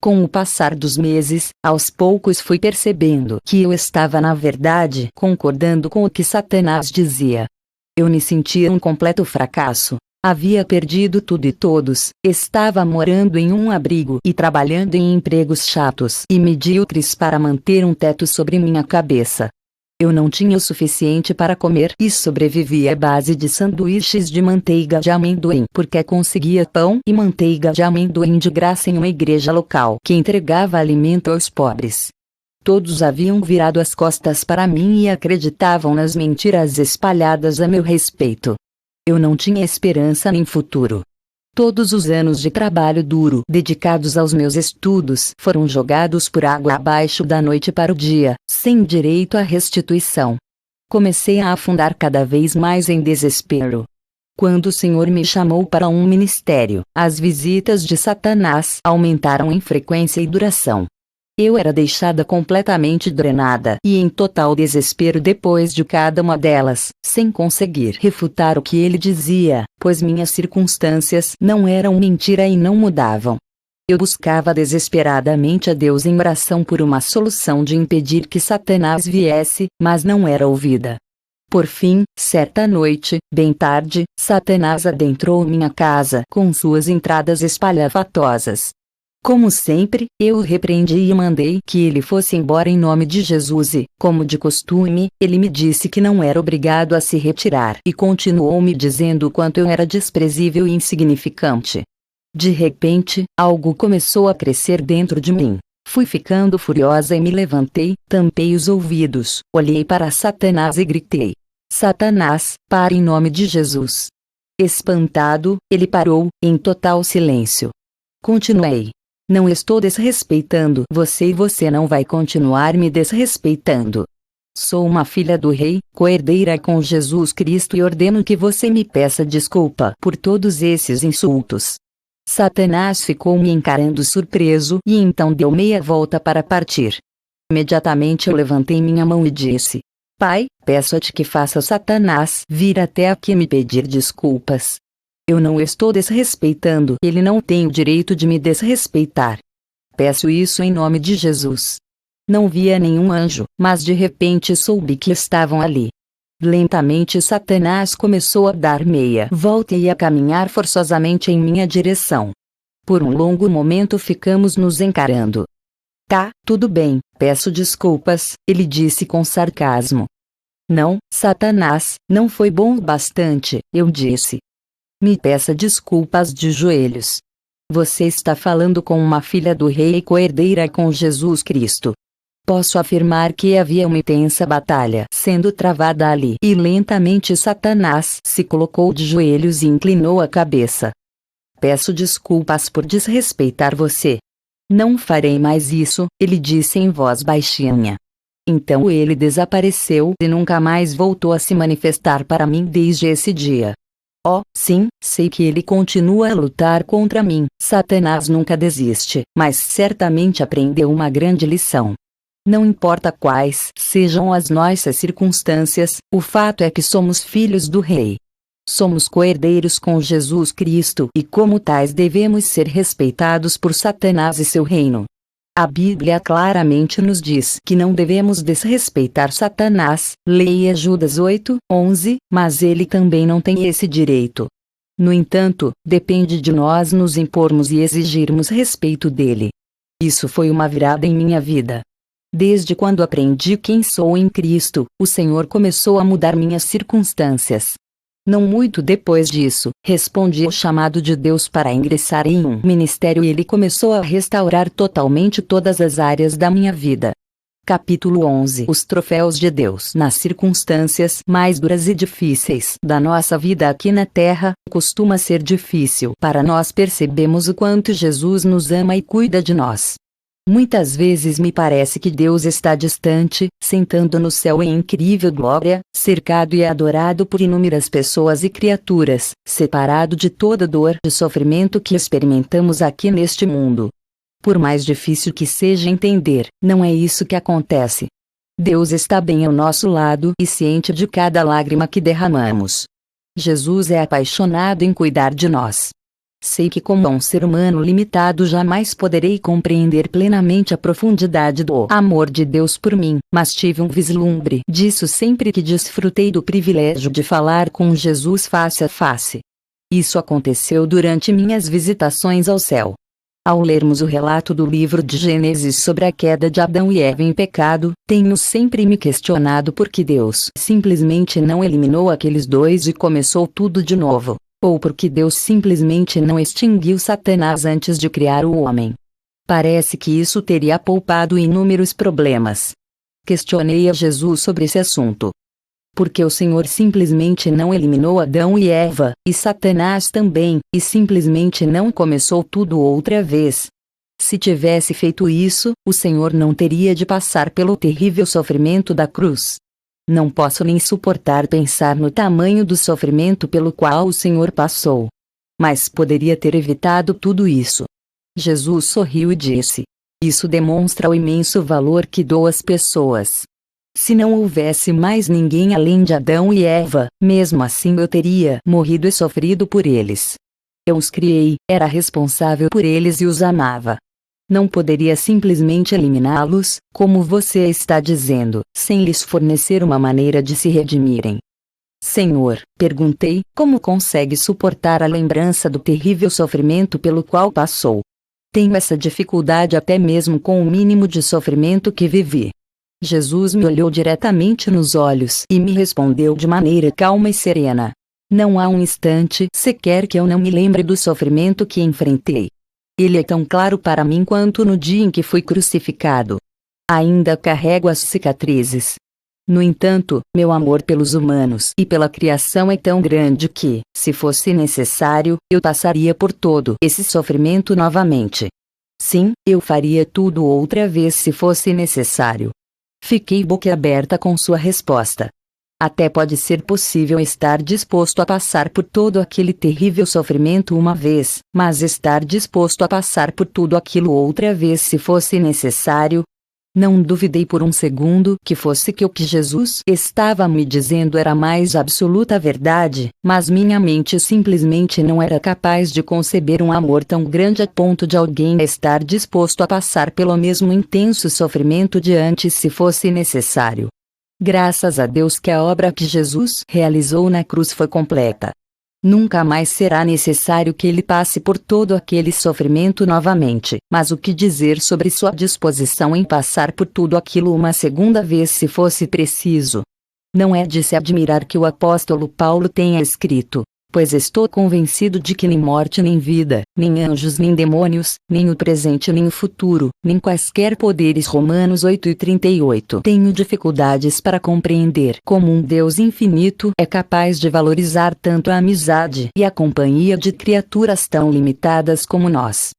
Speaker 1: Com o passar dos meses, aos poucos fui percebendo que eu estava na verdade concordando com o que Satanás dizia. Eu me sentia um completo fracasso. Havia perdido tudo e todos, estava morando em um abrigo e trabalhando em empregos chatos e medíocres para manter um teto sobre minha cabeça. Eu não tinha o suficiente para comer e sobrevivia à base de sanduíches de manteiga de amendoim porque conseguia pão e manteiga de amendoim de graça em uma igreja local que entregava alimento aos pobres. Todos haviam virado as costas para mim e acreditavam nas mentiras espalhadas a meu respeito. Eu não tinha esperança nem futuro. Todos os anos de trabalho duro dedicados aos meus estudos foram jogados por água abaixo da noite para o dia, sem direito à restituição. Comecei a afundar cada vez mais em desespero. Quando o Senhor me chamou para um ministério, as visitas de Satanás aumentaram em frequência e duração. Eu era deixada completamente drenada e em total desespero depois de cada uma delas, sem conseguir refutar o que ele dizia, pois minhas circunstâncias não eram mentira e não mudavam. Eu buscava desesperadamente a Deus em oração por uma solução de impedir que Satanás viesse, mas não era ouvida. Por fim, certa noite, bem tarde, Satanás adentrou minha casa com suas entradas espalhafatosas. Como sempre, eu o repreendi e mandei que ele fosse embora em nome de Jesus e, como de costume, ele me disse que não era obrigado a se retirar e continuou me dizendo o quanto eu era desprezível e insignificante. De repente, algo começou a crescer dentro de mim. Fui ficando furiosa e me levantei, tampei os ouvidos, olhei para Satanás e gritei: Satanás, pare em nome de Jesus. Espantado, ele parou, em total silêncio. Continuei: não estou desrespeitando você e você não vai continuar me desrespeitando. Sou uma filha do Rei, coerdeira com Jesus Cristo e ordeno que você me peça desculpa por todos esses insultos. Satanás ficou me encarando surpreso e então deu meia volta para partir. Imediatamente eu levantei minha mão e disse: Pai, peço-te que faça Satanás vir até aqui me pedir desculpas. Eu não estou desrespeitando, ele não tem o direito de me desrespeitar. Peço isso em nome de Jesus. Não via nenhum anjo, mas de repente soube que estavam ali. Lentamente Satanás começou a dar meia volta e a caminhar forçosamente em minha direção. Por um longo momento ficamos nos encarando. Tá, tudo bem, peço desculpas, ele disse com sarcasmo. Não, Satanás, não foi bom o bastante, eu disse. Me peça desculpas de joelhos. Você está falando com uma filha do Rei e coerdeira com Jesus Cristo. Posso afirmar que havia uma intensa batalha sendo travada ali e lentamente Satanás se colocou de joelhos e inclinou a cabeça. Peço desculpas por desrespeitar você. Não farei mais isso, ele disse em voz baixinha. Então ele desapareceu e nunca mais voltou a se manifestar para mim desde esse dia. Oh, sim, sei que ele continua a lutar contra mim. Satanás nunca desiste, mas certamente aprendeu uma grande lição. Não importa quais sejam as nossas circunstâncias, o fato é que somos filhos do Rei. Somos coerdeiros com Jesus Cristo e como tais devemos ser respeitados por Satanás e seu reino. A Bíblia claramente nos diz que não devemos desrespeitar Satanás, leia Judas 8:11, mas ele também não tem esse direito. No entanto, depende de nós nos impormos e exigirmos respeito dele. Isso foi uma virada em minha vida. Desde quando aprendi quem sou em Cristo, o Senhor começou a mudar minhas circunstâncias. Não muito depois disso, respondi ao chamado de Deus para ingressar em um ministério e ele começou a restaurar totalmente todas as áreas da minha vida. Capítulo 11. Os troféus de Deus. Nas circunstâncias mais duras e difíceis da nossa vida aqui na Terra, costuma ser difícil para nós percebermos o quanto Jesus nos ama e cuida de nós. Muitas vezes me parece que Deus está distante, sentando no céu em incrível glória, cercado e adorado por inúmeras pessoas e criaturas, separado de toda dor e sofrimento que experimentamos aqui neste mundo. Por mais difícil que seja entender, não é isso que acontece. Deus está bem ao nosso lado e ciente de cada lágrima que derramamos. Jesus é apaixonado em cuidar de nós. Sei que como um ser humano limitado jamais poderei compreender plenamente a profundidade do amor de Deus por mim, mas tive um vislumbre disso sempre que desfrutei do privilégio de falar com Jesus face a face. Isso aconteceu durante minhas visitações ao céu. Ao lermos o relato do livro de Gênesis sobre a queda de Adão e Eva em pecado, tenho sempre me questionado por que Deus simplesmente não eliminou aqueles dois e começou tudo de novo, ou por que Deus simplesmente não extinguiu Satanás antes de criar o homem. Parece que isso teria poupado inúmeros problemas. Questionei a Jesus sobre esse assunto. Porque o Senhor simplesmente não eliminou Adão e Eva, e Satanás também, e simplesmente não começou tudo outra vez. Se tivesse feito isso, o Senhor não teria de passar pelo terrível sofrimento da cruz. Não posso nem suportar pensar no tamanho do sofrimento pelo qual o Senhor passou. Mas poderia ter evitado tudo isso. Jesus sorriu e disse: "Isso demonstra o imenso valor que dou às pessoas. Se não houvesse mais ninguém além de Adão e Eva, mesmo assim eu teria morrido e sofrido por eles. Eu os criei, era responsável por eles e os amava. Não poderia simplesmente eliminá-los, como você está dizendo, sem lhes fornecer uma maneira de se redimirem." "Senhor", perguntei, "como consegue suportar a lembrança do terrível sofrimento pelo qual passou?" "Tenho essa dificuldade até mesmo com o mínimo de sofrimento que vivi." Jesus me olhou diretamente nos olhos e me respondeu de maneira calma e serena: "Não há um instante sequer que eu não me lembre do sofrimento que enfrentei. Ele é tão claro para mim quanto no dia em que fui crucificado. Ainda carrego as cicatrizes. No entanto, meu amor pelos humanos e pela criação é tão grande que, se fosse necessário, eu passaria por todo esse sofrimento novamente. Sim, eu faria tudo outra vez se fosse necessário." Fiquei boquiaberta com sua resposta. Até pode ser possível estar disposto a passar por todo aquele terrível sofrimento uma vez, mas estar disposto a passar por tudo aquilo outra vez se fosse necessário? Não duvidei por um segundo que fosse que o que Jesus estava me dizendo era a mais absoluta verdade, mas minha mente simplesmente não era capaz de conceber um amor tão grande a ponto de alguém estar disposto a passar pelo mesmo intenso sofrimento de antes se fosse necessário. Graças a Deus que a obra que Jesus realizou na cruz foi completa. Nunca mais será necessário que ele passe por todo aquele sofrimento novamente, mas o que dizer sobre sua disposição em passar por tudo aquilo uma segunda vez se fosse preciso? Não é de se admirar que o apóstolo Paulo tenha escrito: "Pois estou convencido de que nem morte nem vida, nem anjos nem demônios, nem o presente nem o futuro, nem quaisquer poderes." Romanos 8:38. Tenho dificuldades para compreender como um Deus infinito é capaz de valorizar tanto a amizade e a companhia de criaturas tão limitadas como nós.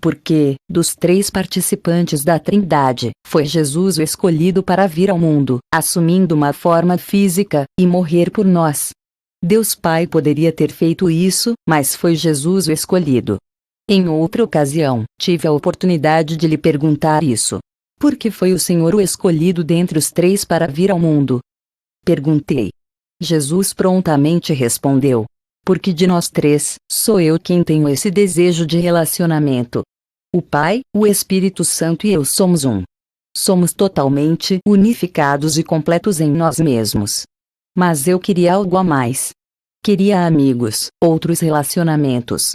Speaker 1: Porque, dos três participantes da Trindade, foi Jesus o escolhido para vir ao mundo, assumindo uma forma física, e morrer por nós. Deus Pai poderia ter feito isso, mas foi Jesus o escolhido. Em outra ocasião, tive a oportunidade de lhe perguntar isso. Por que foi o Senhor o escolhido dentre os três para vir ao mundo? Perguntei. Jesus prontamente respondeu: "Porque de nós três, sou eu quem tenho esse desejo de relacionamento. O Pai, o Espírito Santo e eu somos um. Somos totalmente unificados e completos em nós mesmos. Mas eu queria algo a mais. Queria amigos, outros relacionamentos.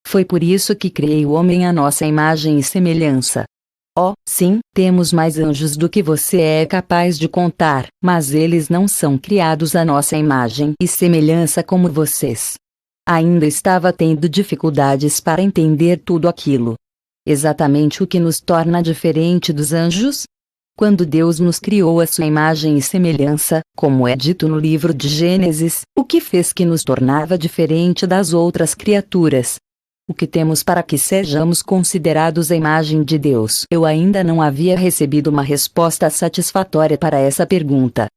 Speaker 1: Foi por isso que criei o homem à nossa imagem e semelhança. Oh, sim, temos mais anjos do que você é capaz de contar, mas eles não são criados à nossa imagem e semelhança como vocês." Ainda estava tendo dificuldades para entender tudo aquilo. Exatamente o que nos torna diferente dos anjos? Quando Deus nos criou à sua imagem e semelhança, como é dito no livro de Gênesis, o que fez que nos tornava diferente das outras criaturas? O que temos para que sejamos considerados a imagem de Deus? Eu ainda não havia recebido uma resposta satisfatória para essa pergunta.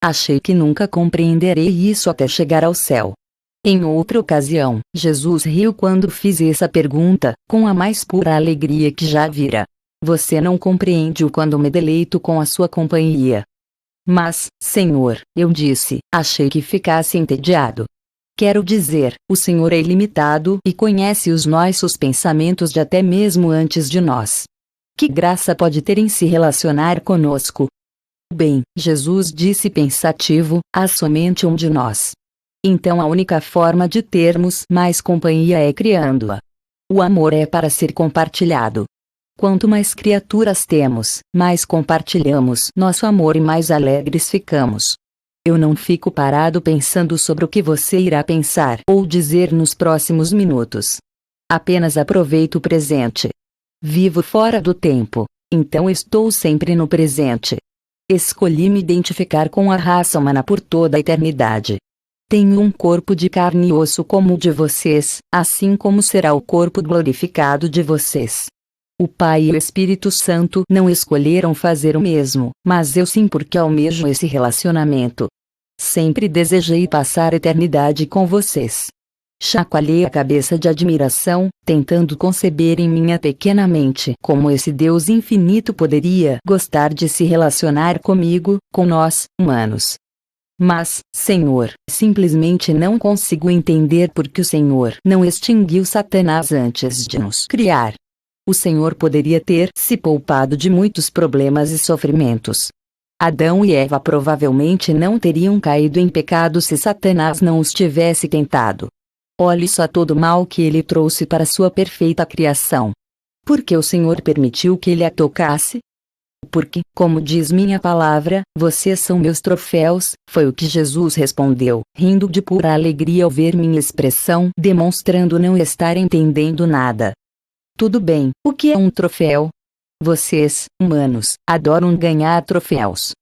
Speaker 1: Achei que nunca compreenderei isso até chegar ao céu. Em outra ocasião, Jesus riu quando fiz essa pergunta, com a mais pura alegria que já vira. Você não compreende-o quando me deleito com a sua companhia. Mas, Senhor, eu disse, achei que ficasse entediado. Quero dizer, o Senhor é ilimitado e conhece os nossos pensamentos de até mesmo antes de nós. Que graça pode ter em se relacionar conosco? Bem, Jesus disse pensativo, há somente um de nós. Então a única forma de termos mais companhia é criando-a. O amor é para ser compartilhado. Quanto mais criaturas temos, mais compartilhamos nosso amor e mais alegres ficamos. Eu não fico parado pensando sobre o que você irá pensar ou dizer nos próximos minutos. Apenas aproveito o presente. Vivo fora do tempo, então estou sempre no presente. Escolhi me identificar com a raça humana por toda a eternidade. Tenho um corpo de carne e osso como o de vocês, assim como será o corpo glorificado de vocês. O Pai e o Espírito Santo não escolheram fazer o mesmo, mas eu sim, porque almejo esse relacionamento. Sempre desejei passar a eternidade com vocês. Chacoalhei a cabeça de admiração, tentando conceber em minha pequena mente como esse Deus infinito poderia gostar de se relacionar comigo, com nós, humanos. Mas, Senhor, simplesmente não consigo entender por que o Senhor não extinguiu Satanás antes de nos criar. O Senhor poderia ter se poupado de muitos problemas e sofrimentos. Adão e Eva provavelmente não teriam caído em pecado se Satanás não os tivesse tentado. Olhe só todo o mal que ele trouxe para sua perfeita criação. Por que o Senhor permitiu que ele a tocasse? Porque, como diz minha palavra, vocês são meus troféus, foi o que Jesus respondeu, rindo de pura alegria ao ver minha expressão, demonstrando não estar entendendo nada. Tudo bem, o que é um troféu? Vocês, humanos, adoram ganhar troféus.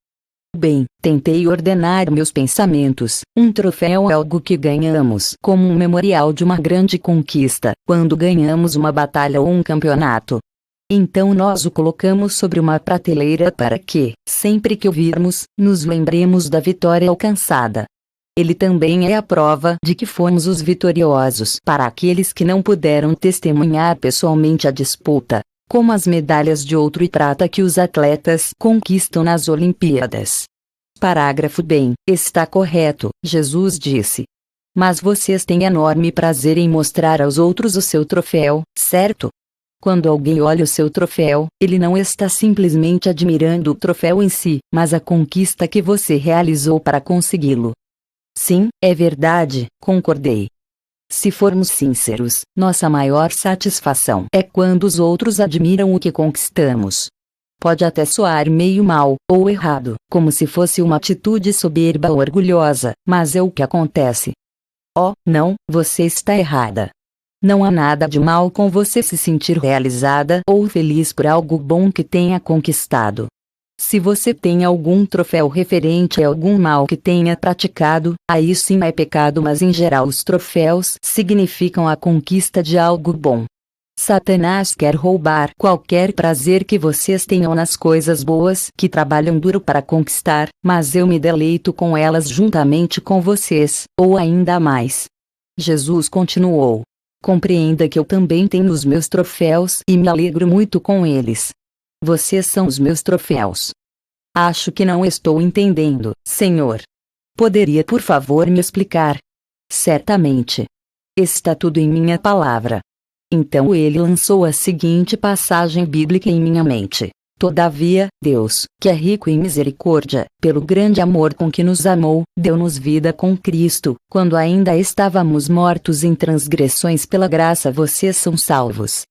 Speaker 1: Bem, tentei ordenar meus pensamentos. Um troféu é algo que ganhamos como um memorial de uma grande conquista, quando ganhamos uma batalha ou um campeonato. Então nós o colocamos sobre uma prateleira para que, sempre que o virmos, nos lembremos da vitória alcançada. Ele também é a prova de que fomos os vitoriosos para aqueles que não puderam testemunhar pessoalmente a disputa, como as medalhas de ouro e prata que os atletas conquistam nas Olimpíadas. Parágrafo. Bem, está correto, Jesus disse. Mas vocês têm enorme prazer em mostrar aos outros o seu troféu, certo? Quando alguém olha o seu troféu, ele não está simplesmente admirando o troféu em si, mas a conquista que você realizou para consegui-lo. Sim, é verdade, concordei. Se formos sinceros, nossa maior satisfação é quando os outros admiram o que conquistamos. Pode até soar meio mal, ou errado, como se fosse uma atitude soberba ou orgulhosa, mas é o que acontece. Oh, não, você está errada. Não há nada de mal com você se sentir realizada ou feliz por algo bom que tenha conquistado. Se você tem algum troféu referente a algum mal que tenha praticado, aí sim é pecado, mas em geral os troféus significam a conquista de algo bom. Satanás quer roubar qualquer prazer que vocês tenham nas coisas boas que trabalham duro para conquistar, mas eu me deleito com elas juntamente com vocês, ou ainda mais. Jesus continuou. Compreenda que eu também tenho os meus troféus e me alegro muito com eles. Vocês são os meus troféus. Acho que não estou entendendo, Senhor. Poderia por favor me explicar? Certamente. Está tudo em minha palavra. Então ele lançou a seguinte passagem bíblica em minha mente. Todavia, Deus, que é rico em misericórdia, pelo grande amor com que nos amou, deu-nos vida com Cristo, quando ainda estávamos mortos em transgressões, pela graça vocês são salvos.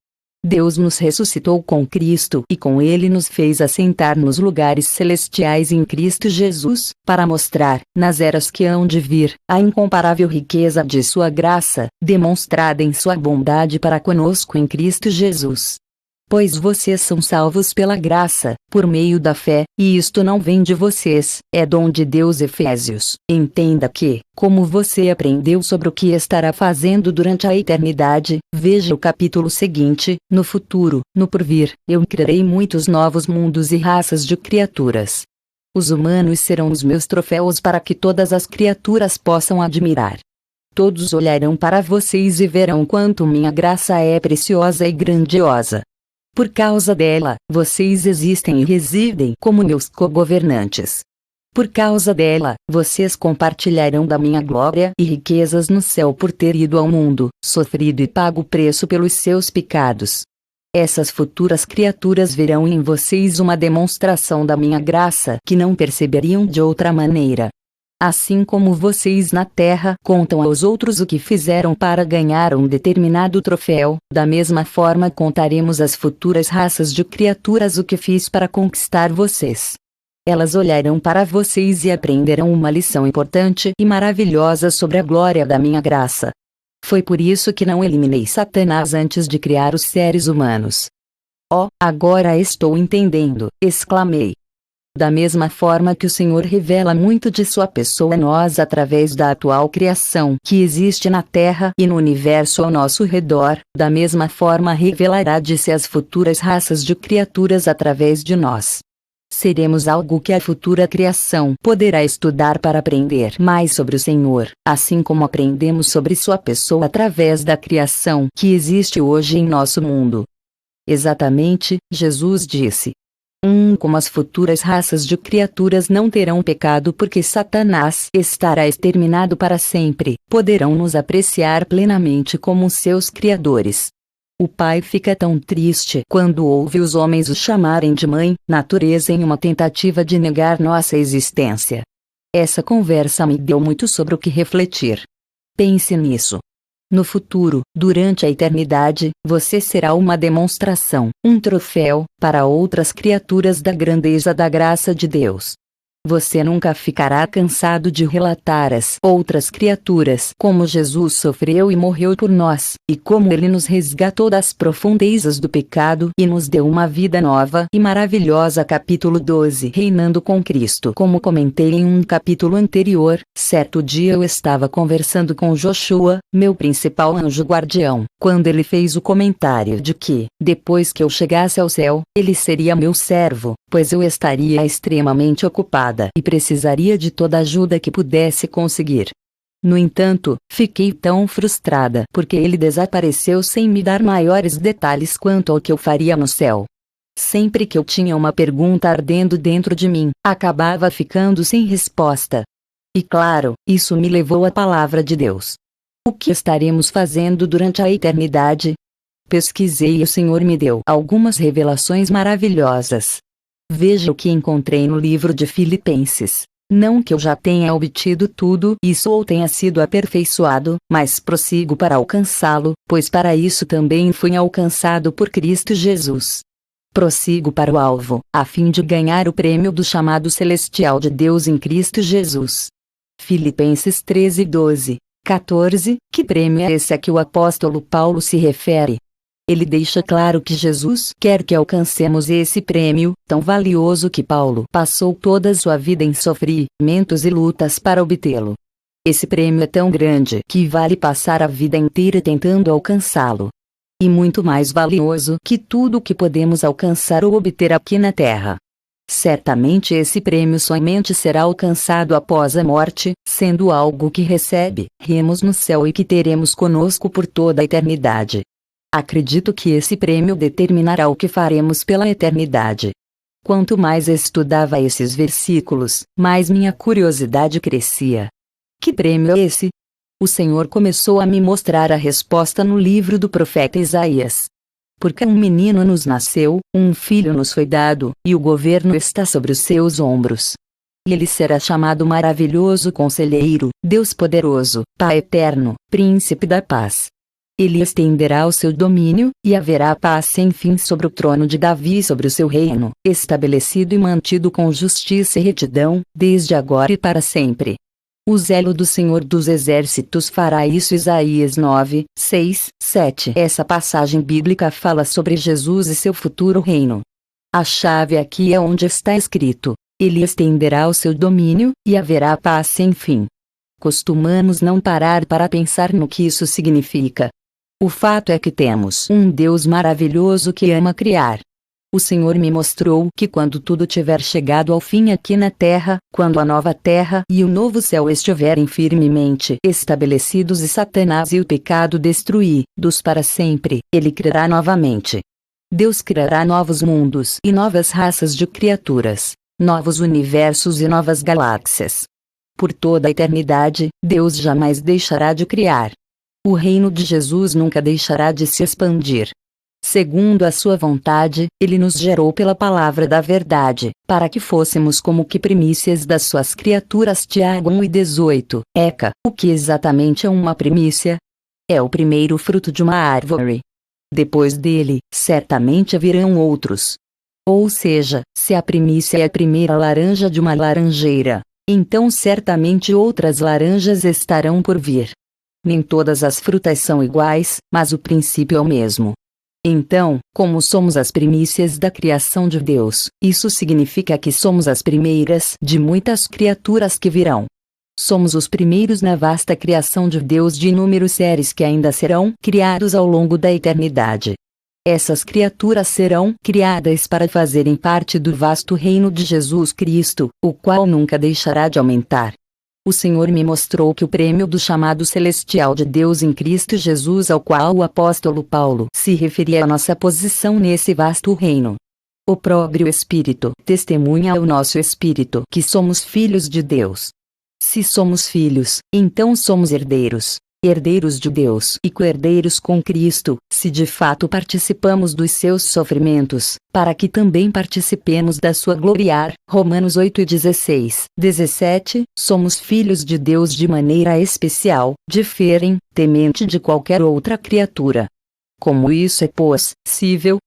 Speaker 1: Deus nos ressuscitou com Cristo e com Ele nos fez assentar nos lugares celestiais em Cristo Jesus, para mostrar, nas eras que hão de vir, a incomparável riqueza de sua graça, demonstrada em sua bondade para conosco em Cristo Jesus. Pois vocês são salvos pela graça, por meio da fé, e isto não vem de vocês, é dom de Deus. Efésios. Entenda que, como você aprendeu sobre o que estará fazendo durante a eternidade, veja o capítulo seguinte: no futuro, no porvir, eu criarei muitos novos mundos e raças de criaturas. Os humanos serão os meus troféus para que todas as criaturas possam admirar. Todos olharão para vocês e verão quanto minha graça é preciosa e grandiosa. Por causa dela, vocês existem e residem como meus co-governantes. Por causa dela, vocês compartilharão da minha glória e riquezas no céu por ter ido ao mundo, sofrido e pago o preço pelos seus pecados. Essas futuras criaturas verão em vocês uma demonstração da minha graça que não perceberiam de outra maneira. Assim como vocês na terra contam aos outros o que fizeram para ganhar um determinado troféu, da mesma forma contaremos às futuras raças de criaturas o que fiz para conquistar vocês. Elas olharão para vocês e aprenderão uma lição importante e maravilhosa sobre a glória da minha graça. Foi por isso que não eliminei Satanás antes de criar os seres humanos. Oh, agora estou entendendo, exclamei. Da mesma forma que o Senhor revela muito de sua pessoa a nós através da atual criação que existe na Terra e no universo ao nosso redor, da mesma forma revelará de si as futuras raças de criaturas através de nós. Seremos algo que a futura criação poderá estudar para aprender mais sobre o Senhor, assim como aprendemos sobre sua pessoa através da criação que existe hoje em nosso mundo. Exatamente, Jesus disse. Como as futuras raças de criaturas não terão pecado porque Satanás estará exterminado para sempre, poderão nos apreciar plenamente como seus criadores. O pai fica tão triste quando ouve os homens o chamarem de mãe, natureza em uma tentativa de negar nossa existência. Essa conversa me deu muito sobre o que refletir. Pense nisso. No futuro, durante a eternidade, você será uma demonstração, um troféu, para outras criaturas da grandeza da graça de Deus. Você nunca ficará cansado de relatar às outras criaturas como Jesus sofreu e morreu por nós, e como Ele nos resgatou das profundezas do pecado e nos deu uma vida nova e maravilhosa. Capítulo 12. Reinando com Cristo. Como comentei em um capítulo anterior, certo dia eu estava conversando com Joshua, meu principal anjo guardião, quando ele fez o comentário de que, depois que eu chegasse ao céu, ele seria meu servo, pois eu estaria extremamente ocupada e precisaria de toda a ajuda que pudesse conseguir. No entanto, fiquei tão frustrada porque ele desapareceu sem me dar maiores detalhes quanto ao que eu faria no céu. Sempre que eu tinha uma pergunta ardendo dentro de mim, acabava ficando sem resposta. E claro, isso me levou à palavra de Deus. O que estaremos fazendo durante a eternidade? Pesquisei e o Senhor me deu algumas revelações maravilhosas. Veja o que encontrei no livro de Filipenses. Não que eu já tenha obtido tudo isso ou tenha sido aperfeiçoado, mas prossigo para alcançá-lo, pois para isso também fui alcançado por Cristo Jesus. Prossigo para o alvo, a fim de ganhar o prêmio do chamado celestial de Deus em Cristo Jesus. Filipenses 13:12, 14. Que prêmio é esse a que o apóstolo Paulo se refere? Ele deixa claro que Jesus quer que alcancemos esse prêmio, tão valioso que Paulo passou toda sua vida em sofrimentos e lutas para obtê-lo. Esse prêmio é tão grande que vale passar a vida inteira tentando alcançá-lo. E muito mais valioso que tudo o que podemos alcançar ou obter aqui na Terra. Certamente esse prêmio somente será alcançado após a morte, sendo algo que receberemos no céu e que teremos conosco por toda a eternidade. Acredito que esse prêmio determinará o que faremos pela eternidade. Quanto mais estudava esses versículos, mais minha curiosidade crescia. Que prêmio é esse? O Senhor começou a me mostrar a resposta no livro do profeta Isaías. Porque um menino nos nasceu, um filho nos foi dado, e o governo está sobre os seus ombros. E ele será chamado Maravilhoso Conselheiro, Deus Poderoso, Pai Eterno, Príncipe da Paz. Ele estenderá o seu domínio, e haverá paz sem fim sobre o trono de Davi e sobre o seu reino, estabelecido e mantido com justiça e retidão, desde agora e para sempre. O zelo do Senhor dos Exércitos fará isso. Isaías 9, 6, 7. Essa passagem bíblica fala sobre Jesus e seu futuro reino. A chave aqui é onde está escrito: Ele estenderá o seu domínio, e haverá paz sem fim. Costumamos não parar para pensar no que isso significa. O fato é que temos um Deus maravilhoso que ama criar. O Senhor me mostrou que quando tudo tiver chegado ao fim aqui na terra, quando a nova terra e o novo céu estiverem firmemente estabelecidos e Satanás e o pecado destruídos para sempre, Ele criará novamente. Deus criará novos mundos e novas raças de criaturas, novos universos e novas galáxias. Por toda a eternidade, Deus jamais deixará de criar. O reino de Jesus nunca deixará de se expandir. Segundo a sua vontade, Ele nos gerou pela palavra da verdade, para que fôssemos como que primícias das suas criaturas. Tiago 1:18. Eca, o que exatamente é uma primícia? É o primeiro fruto de uma árvore. Depois dele, certamente virão outros. Ou seja, se a primícia é a primeira laranja de uma laranjeira, então certamente outras laranjas estarão por vir. Nem todas as frutas são iguais, mas o princípio é o mesmo. Então, como somos as primícias da criação de Deus, isso significa que somos as primeiras de muitas criaturas que virão. Somos os primeiros na vasta criação de Deus de inúmeros seres que ainda serão criados ao longo da eternidade. Essas criaturas serão criadas para fazerem parte do vasto reino de Jesus Cristo, o qual nunca deixará de aumentar. O Senhor me mostrou que o prêmio do chamado celestial de Deus em Cristo Jesus, ao qual o apóstolo Paulo se referia, a nossa posição nesse vasto reino. O próprio Espírito testemunha ao nosso espírito que somos filhos de Deus. Se somos filhos, então somos herdeiros. Herdeiros de Deus e co-herdeiros com Cristo, se de fato participamos dos seus sofrimentos, para que também participemos da sua glória. Romanos 8:16, 17. Somos filhos de Deus de maneira especial, diferentemente de qualquer outra criatura. Como isso é possível?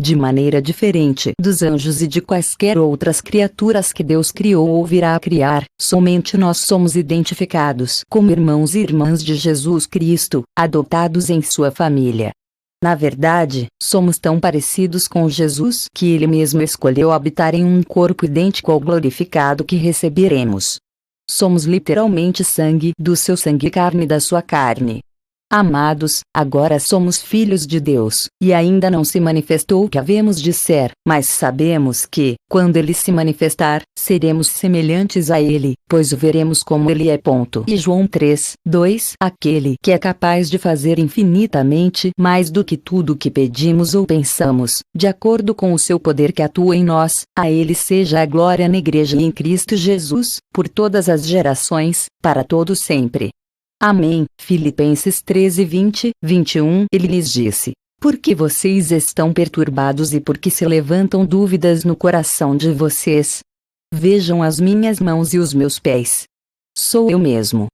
Speaker 1: De maneira diferente dos anjos e de quaisquer outras criaturas que Deus criou ou virá a criar, somente nós somos identificados como irmãos e irmãs de Jesus Cristo, adotados em sua família. Na verdade, somos tão parecidos com Jesus que Ele mesmo escolheu habitar em um corpo idêntico ao glorificado que receberemos. Somos literalmente sangue do seu sangue e carne da sua carne. Amados, agora somos filhos de Deus, e ainda não se manifestou o que havemos de ser, mas sabemos que, quando Ele se manifestar, seremos semelhantes a Ele, pois o veremos como Ele é. E João 3:2, aquele que é capaz de fazer infinitamente mais do que tudo o que pedimos ou pensamos, de acordo com o seu poder que atua em nós, a Ele seja a glória na Igreja e em Cristo Jesus, por todas as gerações, para todo sempre. Amém. Filipenses 13:20, 21. Ele lhes disse: Por que vocês estão perturbados e por que se levantam dúvidas no coração de vocês? Vejam as minhas mãos e os meus pés. Sou eu mesmo.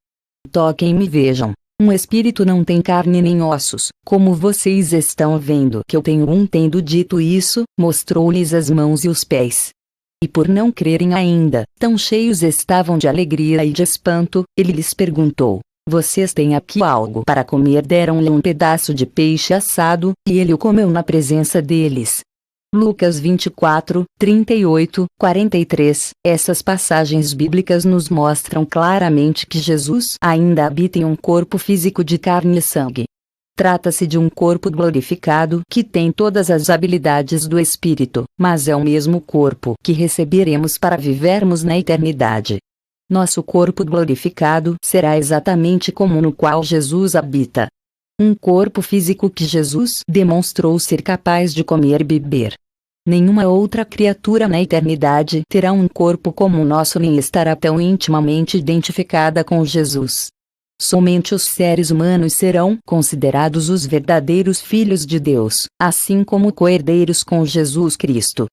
Speaker 1: Toquem-me e vejam. Um espírito não tem carne nem ossos, como vocês estão vendo que eu tenho. Tendo dito isso, mostrou-lhes as mãos e os pés. E por não crerem ainda, tão cheios estavam de alegria e de espanto, ele lhes perguntou: Vocês têm aqui algo para comer? Deram-lhe um pedaço de peixe assado, e ele o comeu na presença deles. Lucas 24, 38, 43. Essas passagens bíblicas nos mostram claramente que Jesus ainda habita em um corpo físico de carne e sangue. Trata-se de um corpo glorificado que tem todas as habilidades do Espírito, mas é o mesmo corpo que receberemos para vivermos na eternidade. Nosso corpo glorificado será exatamente como o no qual Jesus habita. Um corpo físico que Jesus demonstrou ser capaz de comer e beber. Nenhuma outra criatura na eternidade terá um corpo como o nosso nem estará tão intimamente identificada com Jesus. Somente os seres humanos serão considerados os verdadeiros filhos de Deus, assim como co-herdeiros com Jesus Cristo.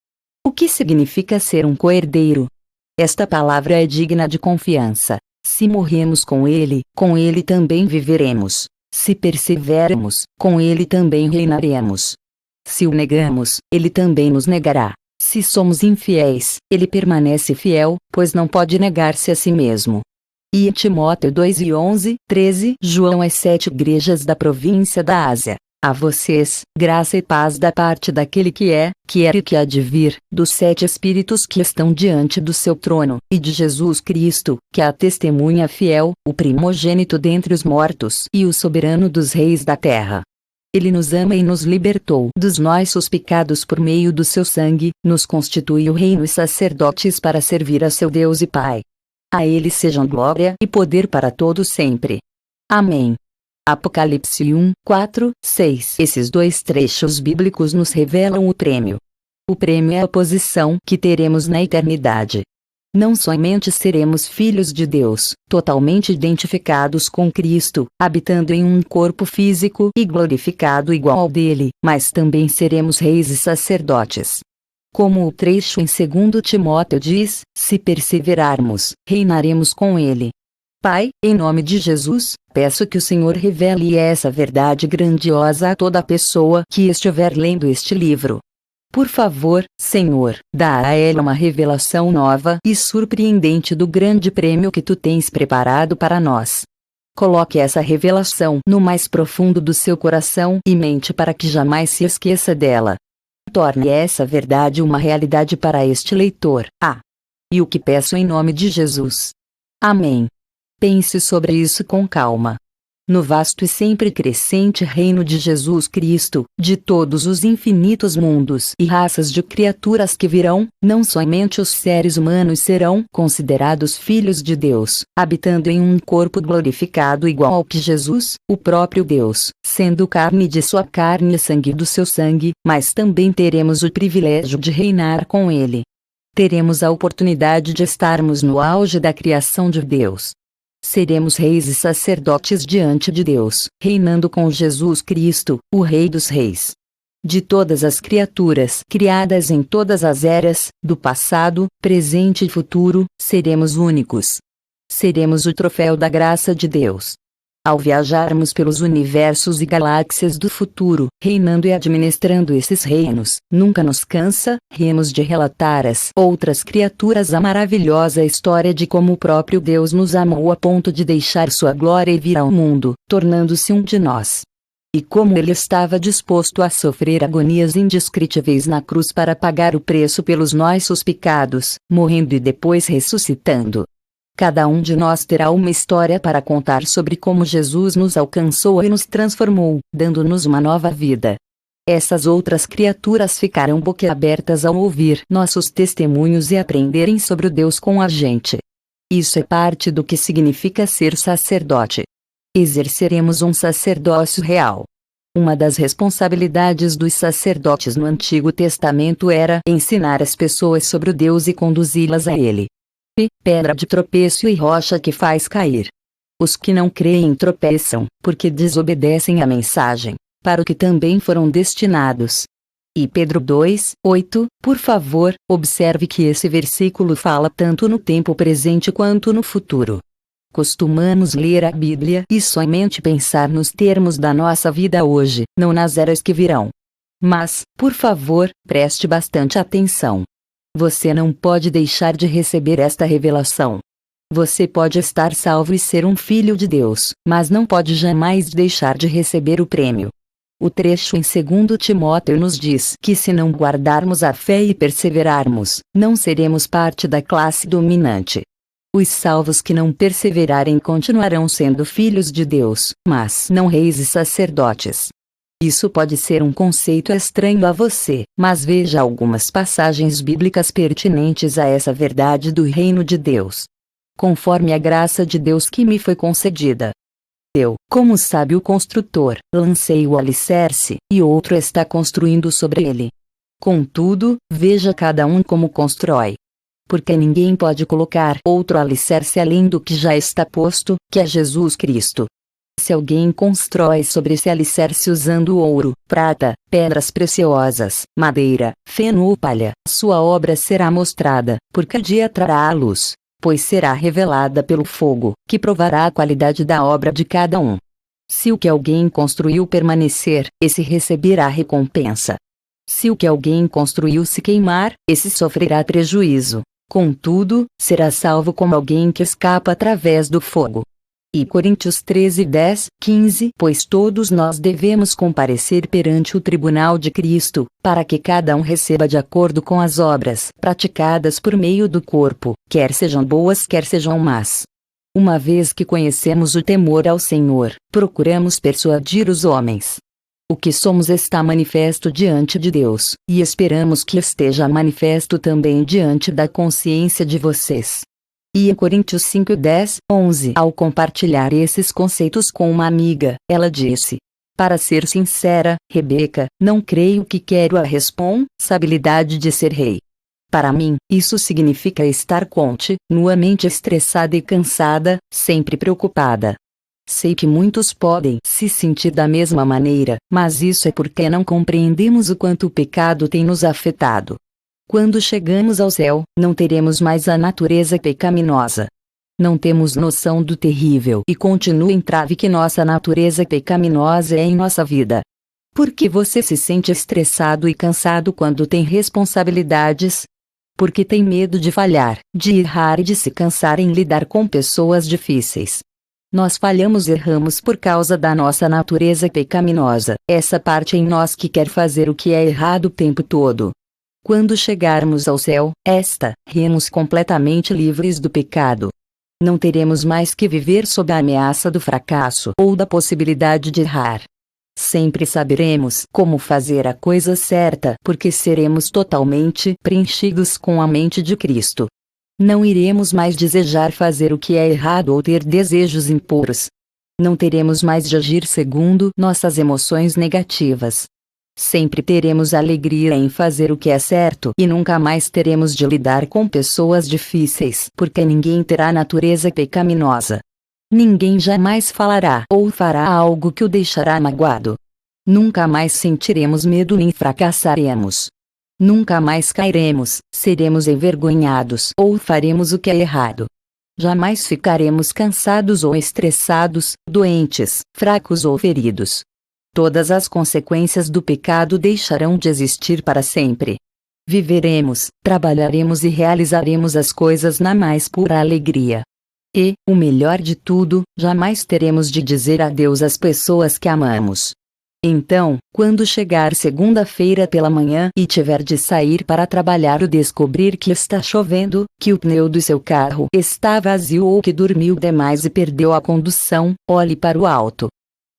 Speaker 1: O que significa ser um co-herdeiro? Esta palavra é digna de confiança. Se morremos com Ele também viveremos. Se perseveramos, com Ele também reinaremos. Se o negamos, Ele também nos negará. Se somos infiéis, Ele permanece fiel, pois não pode negar-se a si mesmo. e Timóteo 2:11-13. João às 7 igrejas da província da Ásia. A vocês, graça e paz da parte daquele que é, que era e que há de vir, dos 7 Espíritos que estão diante do seu trono, e de Jesus Cristo, que é a testemunha fiel, o primogênito dentre os mortos e o soberano dos reis da terra. Ele nos ama e nos libertou dos nossos pecados por meio do seu sangue, nos constituiu reino e sacerdotes para servir a seu Deus e Pai. A ele sejam glória e poder para todos sempre. Amém. Apocalipse 1:4-6. Esses 2 trechos bíblicos nos revelam o prêmio. O prêmio é a posição que teremos na eternidade. Não somente seremos filhos de Deus, totalmente identificados com Cristo, habitando em um corpo físico e glorificado igual ao dele, mas também seremos reis e sacerdotes. Como o trecho em 2 Timóteo diz, se perseverarmos, reinaremos com ele. Pai, em nome de Jesus, peço que o Senhor revele essa verdade grandiosa a toda pessoa que estiver lendo este livro. Por favor, Senhor, dá a ela uma revelação nova e surpreendente do grande prêmio que tu tens preparado para nós. Coloque essa revelação no mais profundo do seu coração e mente para que jamais se esqueça dela. Torne essa verdade uma realidade para este leitor. E o que peço em nome de Jesus. Amém. Pense sobre isso com calma. No vasto e sempre crescente reino de Jesus Cristo, de todos os infinitos mundos e raças de criaturas que virão, não somente os seres humanos serão considerados filhos de Deus, habitando em um corpo glorificado igual ao que Jesus, o próprio Deus, sendo carne de sua carne e sangue do seu sangue, mas também teremos o privilégio de reinar com ele. Teremos a oportunidade de estarmos no auge da criação de Deus. Seremos reis e sacerdotes diante de Deus, reinando com Jesus Cristo, o Rei dos Reis. De todas as criaturas criadas em todas as eras, do passado, presente e futuro, seremos únicos. Seremos o troféu da graça de Deus. Ao viajarmos pelos universos e galáxias do futuro, reinando e administrando esses reinos, nunca nos cansaremos de relatar às outras criaturas a maravilhosa história de como o próprio Deus nos amou a ponto de deixar sua glória e vir ao mundo, tornando-se um de nós. E como ele estava disposto a sofrer agonias indescritíveis na cruz para pagar o preço pelos nossos pecados, morrendo e depois ressuscitando. Cada um de nós terá uma história para contar sobre como Jesus nos alcançou e nos transformou, dando-nos uma nova vida. Essas outras criaturas ficarão boquiabertas ao ouvir nossos testemunhos e aprenderem sobre o Deus com a gente. Isso é parte do que significa ser sacerdote. Exerceremos um sacerdócio real. Uma das responsabilidades dos sacerdotes no Antigo Testamento era ensinar as pessoas sobre o Deus e conduzi-las a ele. Pedra de tropeço e rocha que faz cair. Os que não creem tropeçam, porque desobedecem à mensagem, para o que também foram destinados. E Pedro 2:8, por favor, observe que esse versículo fala tanto no tempo presente quanto no futuro. Costumamos ler a Bíblia e somente pensar nos termos da nossa vida hoje, não nas eras que virão. Mas, por favor, preste bastante atenção. Você não pode deixar de receber esta revelação. Você pode estar salvo e ser um filho de Deus, mas não pode jamais deixar de receber o prêmio. O trecho em 2 Timóteo nos diz que se não guardarmos a fé e perseverarmos, não seremos parte da classe dominante. Os salvos que não perseverarem continuarão sendo filhos de Deus, mas não reis e sacerdotes. Isso pode ser um conceito estranho a você, mas veja algumas passagens bíblicas pertinentes a essa verdade do reino de Deus. Conforme a graça de Deus que me foi concedida. Eu, como sábio construtor, lancei o alicerce, e outro está construindo sobre ele. Contudo, veja cada um como constrói. Porque ninguém pode colocar outro alicerce além do que já está posto, que é Jesus Cristo. Se alguém constrói sobre esse alicerce usando ouro, prata, pedras preciosas, madeira, feno ou palha, sua obra será mostrada, porque o dia trará a luz, pois será revelada pelo fogo, que provará a qualidade da obra de cada um. Se o que alguém construiu permanecer, esse receberá recompensa. Se o que alguém construiu se queimar, esse sofrerá prejuízo. Contudo, será salvo como alguém que escapa através do fogo. E Coríntios 13, 10, 15. Pois todos nós devemos comparecer perante o tribunal de Cristo, para que cada um receba de acordo com as obras praticadas por meio do corpo, quer sejam boas quer sejam más. Uma vez que conhecemos o temor ao Senhor, procuramos persuadir os homens. O que somos está manifesto diante de Deus, e esperamos que esteja manifesto também diante da consciência de vocês. E em Coríntios 5, 10, 11. Ao compartilhar esses conceitos com uma amiga, ela disse: para ser sincera, Rebeca, não creio que quero a responsabilidade de ser rei. Para mim, isso significa estar continuamente estressada e cansada, sempre preocupada. Sei que muitos podem se sentir da mesma maneira, mas isso é porque não compreendemos o quanto o pecado tem nos afetado. Quando chegamos ao céu, não teremos mais a natureza pecaminosa. Não temos noção do terrível e contínuo entrave que nossa natureza pecaminosa é em nossa vida. Por que você se sente estressado e cansado quando tem responsabilidades? Porque tem medo de falhar, de errar e de se cansar em lidar com pessoas difíceis. Nós falhamos e erramos por causa da nossa natureza pecaminosa, essa parte em nós que quer fazer o que é errado o tempo todo. Quando chegarmos ao céu, estaremos completamente livres do pecado. Não teremos mais que viver sob a ameaça do fracasso ou da possibilidade de errar. Sempre saberemos como fazer a coisa certa porque seremos totalmente preenchidos com a mente de Cristo. Não iremos mais desejar fazer o que é errado ou ter desejos impuros. Não teremos mais de agir segundo nossas emoções negativas. Sempre teremos alegria em fazer o que é certo e nunca mais teremos de lidar com pessoas difíceis porque ninguém terá natureza pecaminosa. Ninguém jamais falará ou fará algo que o deixará magoado. Nunca mais sentiremos medo nem fracassaremos. Nunca mais cairemos, seremos envergonhados ou faremos o que é errado. Jamais ficaremos cansados ou estressados, doentes, fracos ou feridos. Todas as consequências do pecado deixarão de existir para sempre. Viveremos, trabalharemos e realizaremos as coisas na mais pura alegria. E, o melhor de tudo, jamais teremos de dizer adeus às pessoas que amamos. Então, quando chegar segunda-feira pela manhã e tiver de sair para trabalhar ou descobrir que está chovendo, que o pneu do seu carro está vazio ou que dormiu demais e perdeu a condução, olhe para o alto.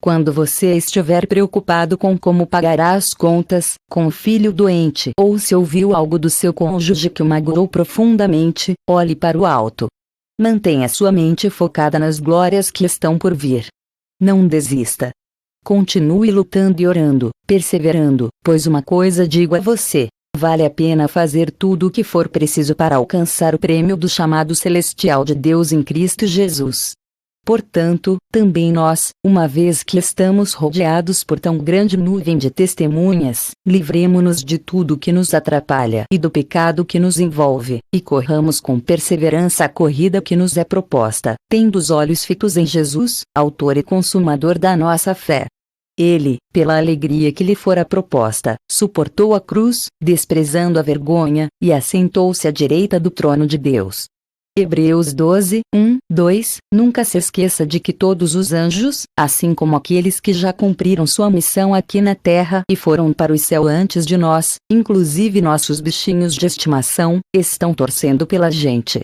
Speaker 1: Quando você estiver preocupado com como pagará as contas, com o filho doente ou se ouviu algo do seu cônjuge que o magoou profundamente, olhe para o alto. Mantenha sua mente focada nas glórias que estão por vir. Não desista. Continue lutando e orando, perseverando, pois uma coisa digo a você: vale a pena fazer tudo o que for preciso para alcançar o prêmio do chamado celestial de Deus em Cristo Jesus. Portanto, também nós, uma vez que estamos rodeados por tão grande nuvem de testemunhas, livremo-nos de tudo que nos atrapalha e do pecado que nos envolve, e corramos com perseverança a corrida que nos é proposta, tendo os olhos fitos em Jesus, autor e consumador da nossa fé. Ele, pela alegria que lhe fora proposta, suportou a cruz, desprezando a vergonha, e assentou-se à direita do trono de Deus. Hebreus 12, 1, 2. Nunca se esqueça de que todos os anjos, assim como aqueles que já cumpriram sua missão aqui na terra e foram para o céu antes de nós, inclusive nossos bichinhos de estimação, estão torcendo pela gente.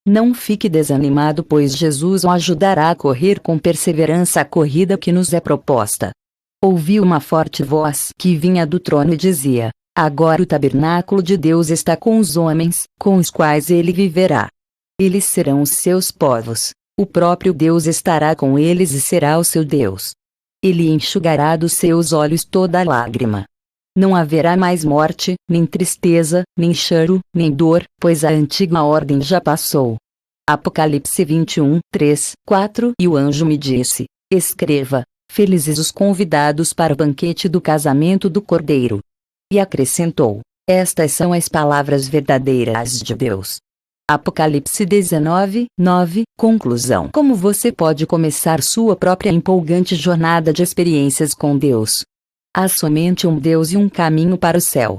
Speaker 1: Não fique desanimado, pois Jesus o ajudará a correr com perseverança a corrida que nos é proposta. Ouvi uma forte voz que vinha do trono e dizia: agora o tabernáculo de Deus está com os homens, com os quais ele viverá. Eles serão os seus povos. O próprio Deus estará com eles e será o seu Deus. Ele enxugará dos seus olhos toda lágrima. Não haverá mais morte, nem tristeza, nem choro, nem dor, pois a antiga ordem já passou. Apocalipse 21, 3, 4. E o anjo me disse: escreva: felizes os convidados para o banquete do casamento do Cordeiro. E acrescentou: estas são as palavras verdadeiras de Deus. Apocalipse 19, 9. Conclusão: como você pode começar sua própria empolgante jornada de experiências com Deus? Há somente um Deus e um caminho para o céu.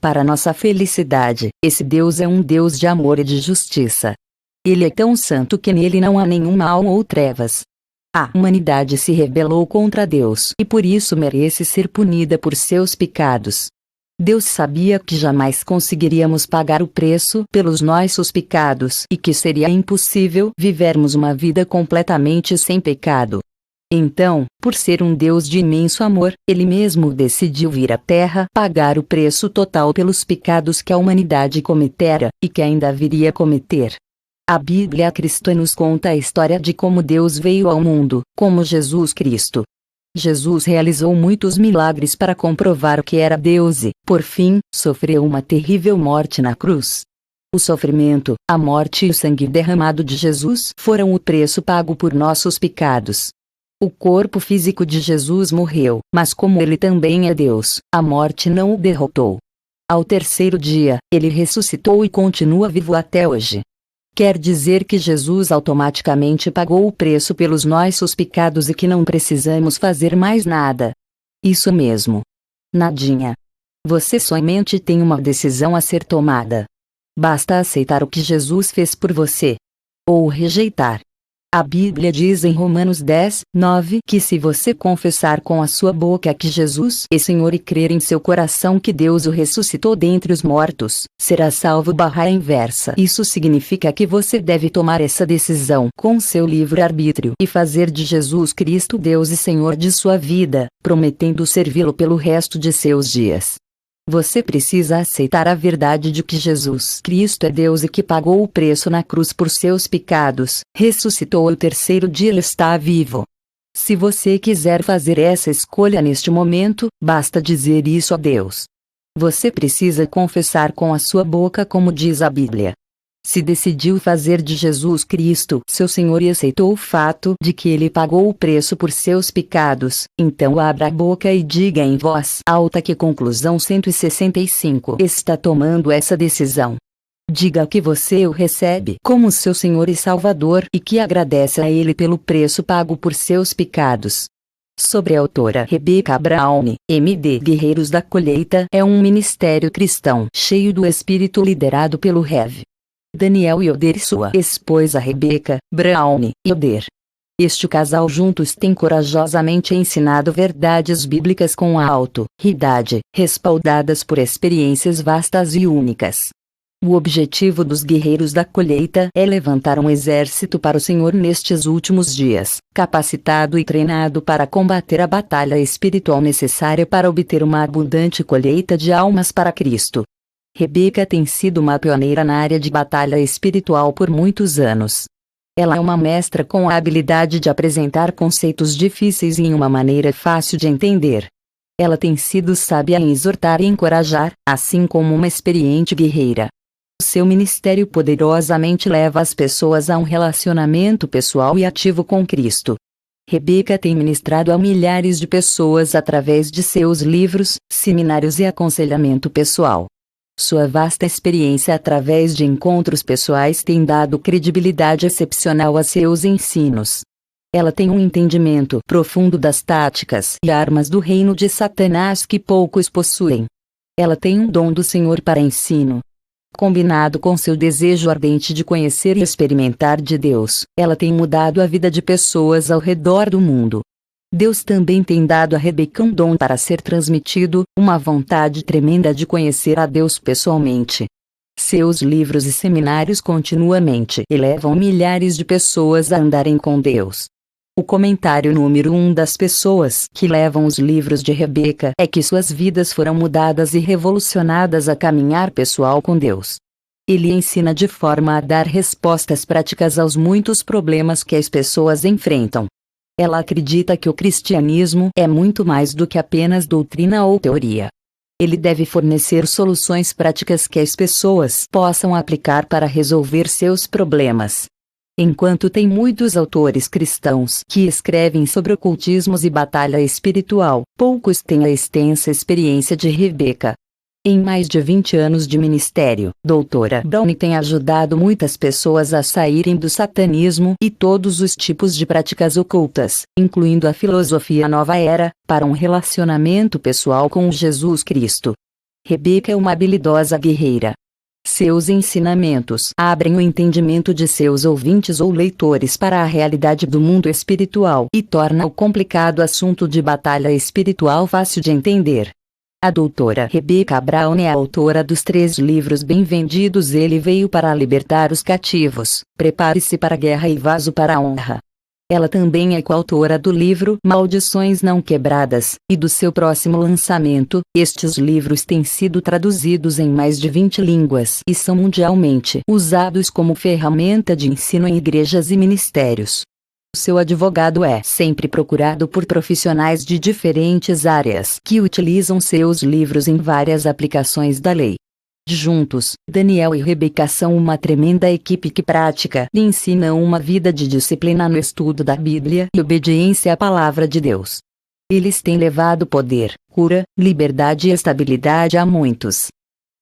Speaker 1: Para nossa felicidade, esse Deus é um Deus de amor e de justiça. Ele é tão santo que nele não há nenhum mal ou trevas. A humanidade se rebelou contra Deus e por isso merece ser punida por seus pecados. Deus sabia que jamais conseguiríamos pagar o preço pelos nossos pecados e que seria impossível vivermos uma vida completamente sem pecado. Então, por ser um Deus de imenso amor, Ele mesmo decidiu vir à Terra pagar o preço total pelos pecados que a humanidade cometera, e que ainda viria a cometer. A Bíblia cristã nos conta a história de como Deus veio ao mundo, como Jesus Cristo. Jesus realizou muitos milagres para comprovar que era Deus e, por fim, sofreu uma terrível morte na cruz. O sofrimento, a morte e o sangue derramado de Jesus foram o preço pago por nossos pecados. O corpo físico de Jesus morreu, mas como ele também é Deus, a morte não o derrotou. Ao terceiro dia, ele ressuscitou e continua vivo até hoje. Quer dizer que Jesus automaticamente pagou o preço pelos nossos pecados e que não precisamos fazer mais nada. Isso mesmo. Nadinha. Você somente tem uma decisão a ser tomada. Basta aceitar o que Jesus fez por você. Ou rejeitar. A Bíblia diz em Romanos 10, 9 que se você confessar com a sua boca que Jesus é Senhor e crer em seu coração que Deus o ressuscitou dentre os mortos, será salvo. / inversa. Isso significa que você deve tomar essa decisão com seu livre-arbítrio e fazer de Jesus Cristo Deus e Senhor de sua vida, prometendo servi-lo pelo resto de seus dias. Você precisa aceitar a verdade de que Jesus Cristo é Deus e que pagou o preço na cruz por seus pecados, ressuscitou ao terceiro dia e está vivo. Se você quiser fazer essa escolha neste momento, basta dizer isso a Deus. Você precisa confessar com a sua boca como diz a Bíblia. Se decidiu fazer de Jesus Cristo seu Senhor e aceitou o fato de que Ele pagou o preço por seus pecados, então abra a boca e diga em voz alta que conclusão 165 está tomando essa decisão. Diga que você o recebe como seu Senhor e Salvador e que agradece a Ele pelo preço pago por seus pecados. Sobre a autora Rebecca Brown, M.D. Guerreiros da Colheita é um ministério cristão cheio do Espírito liderado pelo Rev. Daniel Yoder e sua esposa Rebecca Brown Yoder. Este casal juntos tem corajosamente ensinado verdades bíblicas com autoridade, respaldadas por experiências vastas e únicas. O objetivo dos Guerreiros da Colheita é levantar um exército para o Senhor nestes últimos dias, capacitado e treinado para combater a batalha espiritual necessária para obter uma abundante colheita de almas para Cristo. Rebecca tem sido uma pioneira na área de batalha espiritual por muitos anos. Ela é uma mestra com a habilidade de apresentar conceitos difíceis em uma maneira fácil de entender. Ela tem sido sábia em exortar e encorajar, assim como uma experiente guerreira. Seu ministério poderosamente leva as pessoas a um relacionamento pessoal e ativo com Cristo. Rebecca tem ministrado a milhares de pessoas através de seus livros, seminários e aconselhamento pessoal. Sua vasta experiência através de encontros pessoais tem dado credibilidade excepcional a seus ensinos. Ela tem um entendimento profundo das táticas e armas do reino de Satanás que poucos possuem. Ela tem um dom do Senhor para ensino. Combinado com seu desejo ardente de conhecer e experimentar de Deus, ela tem mudado a vida de pessoas ao redor do mundo. Deus também tem dado a Rebecca um dom para ser transmitido, uma vontade tremenda de conhecer a Deus pessoalmente. Seus livros e seminários continuamente elevam milhares de pessoas a andarem com Deus. O comentário número 1 das pessoas que levam os livros de Rebecca é que suas vidas foram mudadas e revolucionadas a caminhar pessoal com Deus. Ele ensina de forma a dar respostas práticas aos muitos problemas que as pessoas enfrentam. Ela acredita que o cristianismo é muito mais do que apenas doutrina ou teoria. Ele deve fornecer soluções práticas que as pessoas possam aplicar para resolver seus problemas. Enquanto tem muitos autores cristãos que escrevem sobre ocultismos e batalha espiritual, poucos têm a extensa experiência de Rebecca. Em mais de 20 anos de ministério, Doutora Brown tem ajudado muitas pessoas a saírem do satanismo e todos os tipos de práticas ocultas, incluindo a filosofia nova era, para um relacionamento pessoal com Jesus Cristo. Rebeca é uma habilidosa guerreira. Seus ensinamentos abrem o entendimento de seus ouvintes ou leitores para a realidade do mundo espiritual e torna o complicado assunto de batalha espiritual fácil de entender. A doutora Rebecca Brown é a autora dos 3 livros bem vendidos Ele Veio para Libertar os Cativos, Prepare-se para a Guerra e Vaso para a Honra. Ela também é coautora do livro Maldições Não Quebradas, e do seu próximo lançamento. Estes livros têm sido traduzidos em mais de 20 línguas e são mundialmente usados como ferramenta de ensino em igrejas e ministérios. Seu advogado é sempre procurado por profissionais de diferentes áreas que utilizam seus livros em várias aplicações da lei. Juntos, Daniel e Rebecca são uma tremenda equipe que pratica e ensina uma vida de disciplina no estudo da Bíblia e obediência à palavra de Deus. Eles têm levado poder, cura, liberdade e estabilidade a muitos.